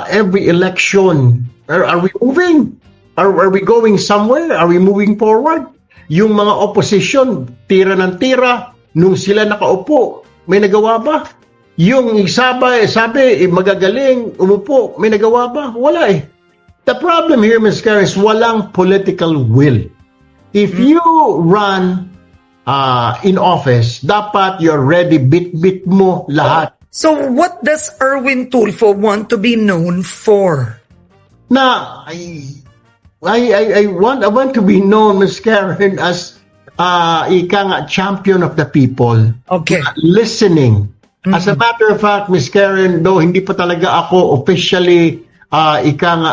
every election. Are we moving? Are we going somewhere? Are we moving forward? Yung mga opposition, tira ng tira, nung sila nakaupo, may nagawa ba? Yung sabi, magagaling, umupo, may nagawa ba? Wala eh. The problem here, Ms. Karen, is walang political will. If you run in office, dapat you're ready, bit mo lahat. So what does Erwin Tulfo want to be known for? I want to be known, Ms. Karen, as champion of the people. Okay. Listening. As a matter of fact, Ms. Karen, though hindi pa talaga ako officially a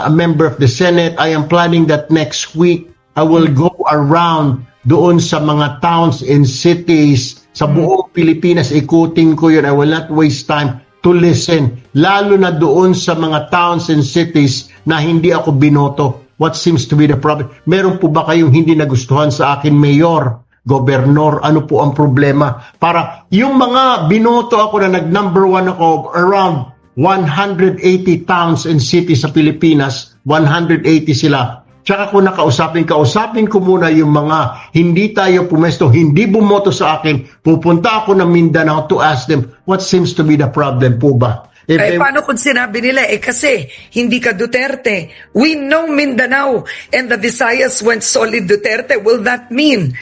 member of the Senate, I am planning that next week I will go around doon sa mga towns and cities sa buong Pilipinas. Ikutin ko yun. I will not waste time. to listen, lalo na doon sa mga towns and cities na hindi ako binoto. What seems to be the problem? Meron po ba kayong hindi nagustuhan sa akin, Mayor, Gobernador? Ano po ang problema? Para yung mga binoto ako na nag-number 1 ako around 180 towns and cities sa Pilipinas, 180 sila. Tsaka ko kausapin ko muna yung mga hindi tayo pumesto, hindi bumoto sa akin, pupunta ako ng Mindanao to ask them, what seems to be the problem po ba? Paano kung sinabi nila, kasi hindi ka Duterte. We know Mindanao and the Visayas went solid Duterte. Will that mean,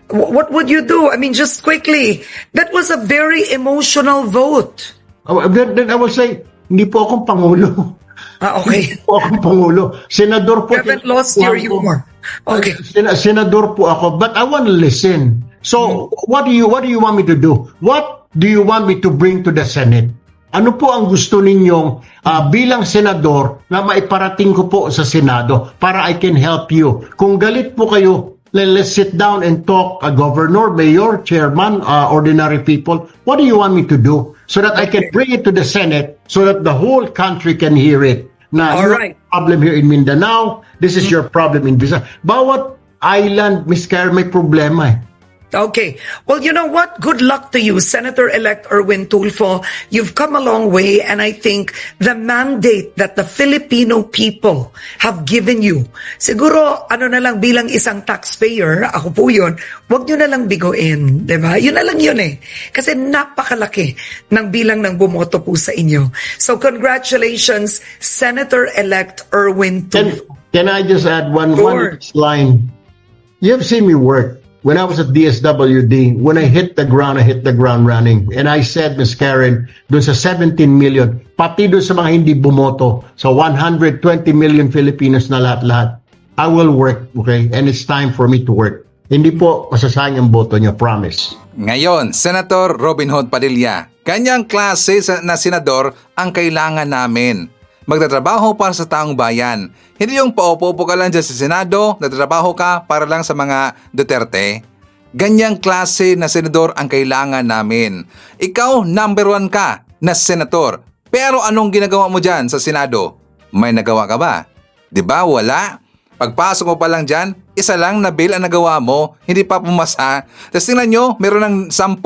what would you do? I mean, just quickly, that was a very emotional vote. Then I will say, hindi po akong Pangulo. Okay. Hindi po akong Pangulo. Senador po. You haven't lost your humor. Okay. Senador po ako, but I want to listen. So, what do you want me to do? What do you want me to bring to the Senate? Ano po ang gusto ninyong bilang senador na maiparating ko po sa Senado para I can help you? Kung galit po kayo, let's sit down and talk, governor, mayor, chairman, ordinary people. What do you want me to do so that I can bring it to the Senate so that the whole country can hear it? Na All right. Problem here in Mindanao, this is your problem in Visayas. Bawat island, Ms. Karen, may problema eh. Okay. Well, you know what? Good luck to you, Senator-elect Erwin Tulfo. You've come a long way, and I think the mandate that the Filipino people have given you, siguro, na lang bilang isang taxpayer, ako po yun, wag nyo na lang biguin, di ba? Yun na lang yun eh. Kasi napakalaki ng bilang ng bumoto po sa inyo. So, congratulations, Senator-elect Erwin Tulfo. Can I just add one line? You have seen me work. When I was at DSWD, when I hit the ground running. And I said, Ms. Karen, dun sa 17 million, pati dun sa mga hindi bumoto, sa 120 million Filipinos na lahat-lahat, I will work, okay? And it's time for me to work. Hindi po masasayang ang boto niyo, promise. Ngayon, Senator Robin Hood Padilla, kanyang klase na senador ang kailangan namin. Magtatrabaho para sa taong bayan. Hindi yung paupo-upo ka lang dyan sa Senado, nagtatrabaho ka para lang sa mga Duterte. Ganyang klase na senador ang kailangan namin. Ikaw, number 1 ka na senator. Pero anong ginagawa mo dyan sa Senado? May nagawa ka ba? Diba? Wala. Pagpasok mo pa lang dyan, isa lang na bill ang nagawa mo, hindi pa pumasa. Tapos tingnan nyo, meron ng 10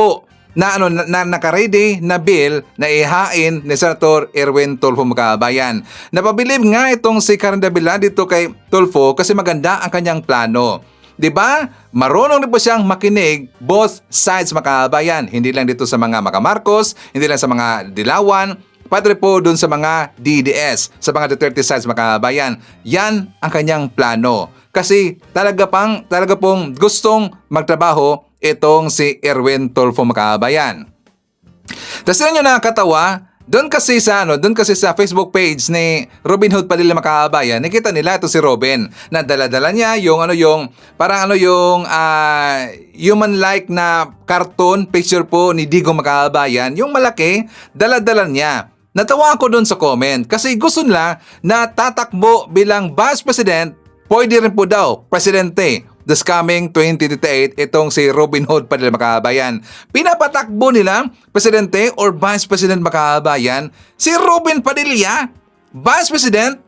na naka-ready na bill na ihain ni Senator Erwin Tulfo Makabayan. Napabilib nga itong si Karen Davila dito kay Tulfo kasi maganda ang kanyang plano. 'Di ba? Marunong rin po siyang makinig both sides Makabayan. Hindi lang dito sa mga Marcos, hindi lang sa mga Dilawan, pati po dun sa mga DDS, sa mga Duterte sides Makabayan. Yan ang kanyang plano. Kasi talaga pong gustong magtrabaho itong si Erwin Tulfo Makabayan. Tapos yun yung nakakatawa, doon kasi sa Facebook page ni Robin Hood Padilla Makabayan, nakita nila ito si Robin, na dala-dala niya yung human-like na cartoon picture po ni Digo Makabayan, yung malaki, dala-dala niya. Natawa ako doon sa comment kasi gusto nila na tatakbo bilang Vice President, pwede rin po daw, Presidente. This coming 2028, itong si Robin Hood Padilla Makabayan. Pinapatakbo nila, Presidente or Vice President Makabayan, si Robin Padilla, Vice President,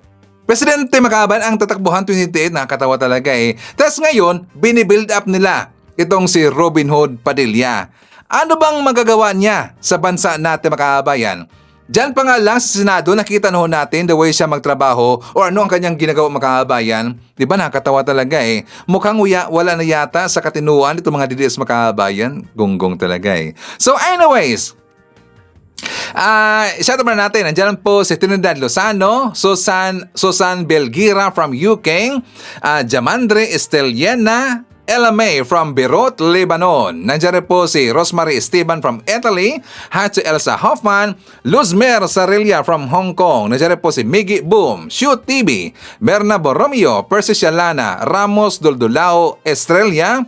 Presidente Makabayan ang tatakbuhan 2028, nakakatawa talaga eh. Tapos ngayon, binibuild up nila itong si Robin Hood Padilla. Ano bang magagawa niya sa bansa natin Makabayan? Diyan pa nga lang sa Senado, nakita na ho natin the way siya magtrabaho o ano ang kanyang ginagawa Makabayan. Di ba nakakatawa talaga eh. Mukhang wala na yata sa katinuan itong mga DDS Makabayan. Gonggong talaga eh. So anyways, shout out natin. Nandiyan po si Trinidad Lozano, Susan Belgira from UK, Jamandre Esteliana, Ella May from Beirut, Lebanon. Nandiyan rin po si Rosemary Esteban from Italy. Hi to Elsa Hoffman. Luzmer Sarilla from Hong Kong. Nandiyan rin po si Miggy Boom, Shoot TV, Berna Borromeo, Percy Shalana, Ramos Doldolao, Estrella,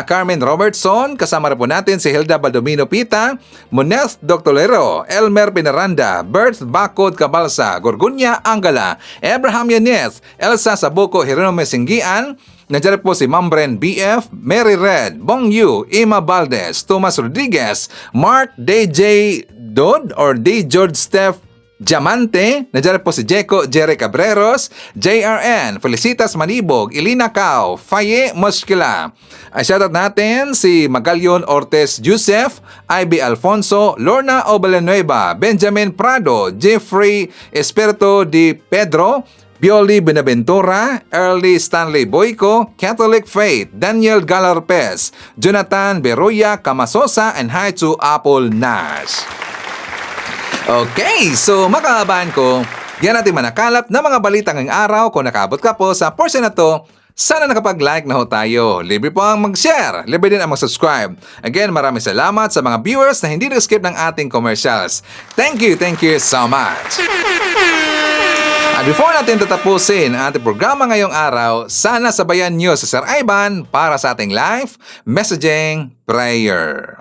Carmen Robertson. Kasama rin po natin si Hilda Baldomino Pita, Moneth Doctolero, Elmer Pinaranda, Bert Bacod Cabalsa, Gorgunya Angala, Abraham Yanez, Elsa Sabuco Hirono Mesinggian. Nandiyan po si Mambren BF, Mary Red, Bong Yu, Ima Valdez, Tomas Rodriguez, Mark DJ Dod or D. George Steph Diamante, nandiyan po si Jeco Jerry Cabreros, JRN, Felicitas Manibog, Ilina Cao, Faye Moskila. Shoutout natin si Magalyon Ortez Joseph, Ivy Alfonso, Lorna Obelenueva, Benjamin Prado, Jeffrey Esperto Di Pedro, Bioli Benaventura, Early Stanley Boyco, Catholic Faith, Daniel Galarpez, Jonathan Beruya Camasosa, and hi to Apple Nash. Okay, so makahabaan ko, yan natin manakalap ng mga balita ngayong araw. Kung nakabot ka po sa portion na to, sana nakapag-like na ho tayo. Libre po ang mag-share, libre din ang mag-subscribe. Again, maraming salamat sa mga viewers na hindi nag-skip ng ating commercials. Thank you so much. At before natin tatapusin ang ating programa ngayong araw, sana sabayan nyo si Sir Ivan para sa ating live messaging prayer.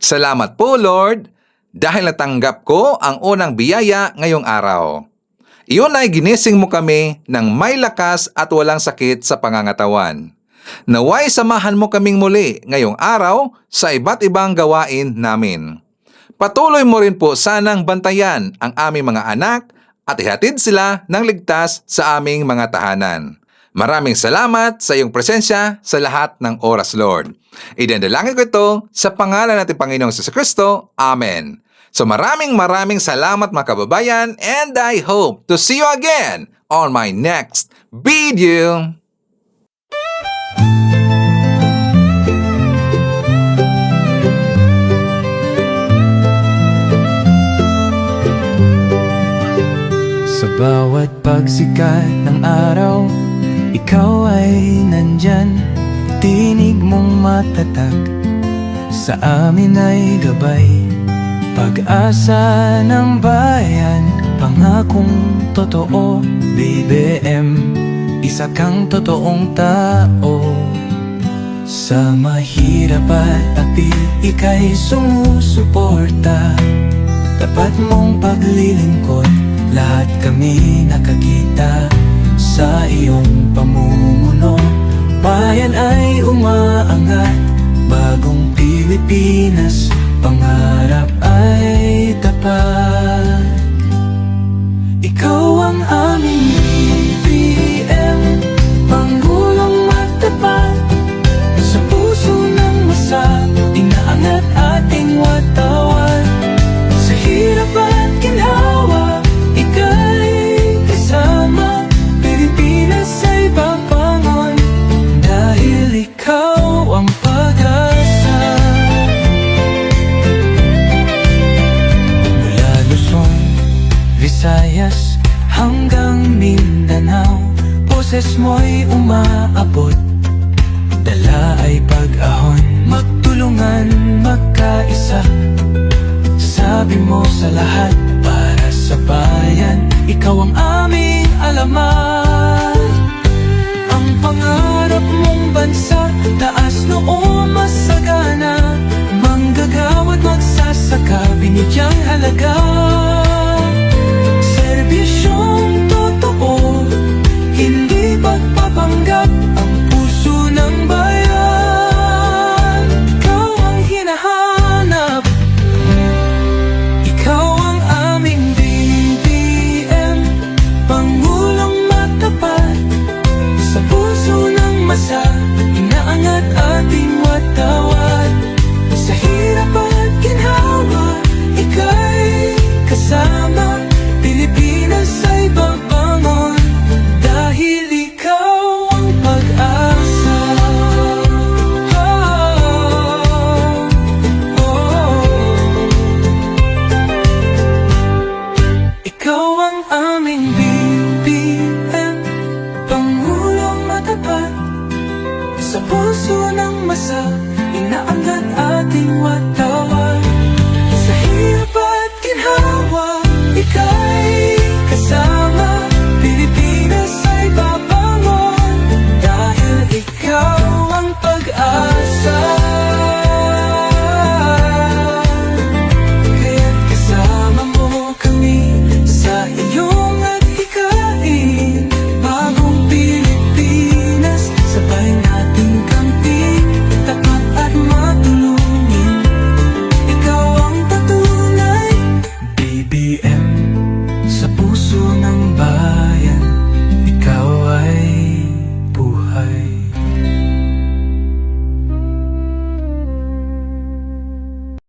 Salamat po, Lord, dahil natanggap ko ang unang biyaya ngayong araw. Iyon ay ginising mo kami ng may lakas at walang sakit sa pangangatawan. Naway samahan mo kaming muli ngayong araw sa iba't ibang gawain namin. Patuloy mo rin po sanang bantayan ang aming mga anak at ihatid sila ng ligtas sa aming mga tahanan. Maraming salamat sa iyong presensya sa lahat ng oras, Lord. Idinalangin ko ito sa pangalan natin Panginoong Jesucristo. Amen. So maraming salamat mga kababayan, and I hope to see you again on my next video. Sa bawat pagsikat ng araw, ikaw ay nandyan. Tinig mong matatag, sa amin ay gabay. Pag-asa ng bayan, pangakong totoo. BBM, isa kang totoong tao. Sa mahirap at api, ika'y sumusuporta. Tapat mong paglilingkod, lahat kami nakakita sa iyong pamumuno. Bayan ay umaangat, bagong Pilipinas, pangarap ay tapat. Ikaw ang aming BBM, Pangulong matapat. Sa puso ng masa, inaangat ating watawat. Sa hirap at ginhawa, ika'y kasama. Pilipinas ay babangon, dahil ikaw ang pag-asa. Mula Luzon, Visayas, hanggang Mindanao, boses mo'y umaabot. Dala ay pag-ahon, magtulungan, magkaisa. Sabi mo sa lahat, para sa bayan, ikaw ang aming alamat. Ang pangarap mong bansa, taas noo masagana. Manggagawa't magsasaka, binigyang halaga. Serbisyong totoo, hindi pagpapanggap. Ang puso ng bayan, ikaw ang hinahanap. Ikaw ang aming BBM, Pangulong matapat. Sa puso ng masa, inaangat ating watawat. Sa hirap at ginhawa, ika'y kasama. Pilipinas ay babangon, dahil ikaw ang pag-asa. Ikaw ang aming BBM, Pangulong matapat. Sa puso ng masa, inaangat ating watawat.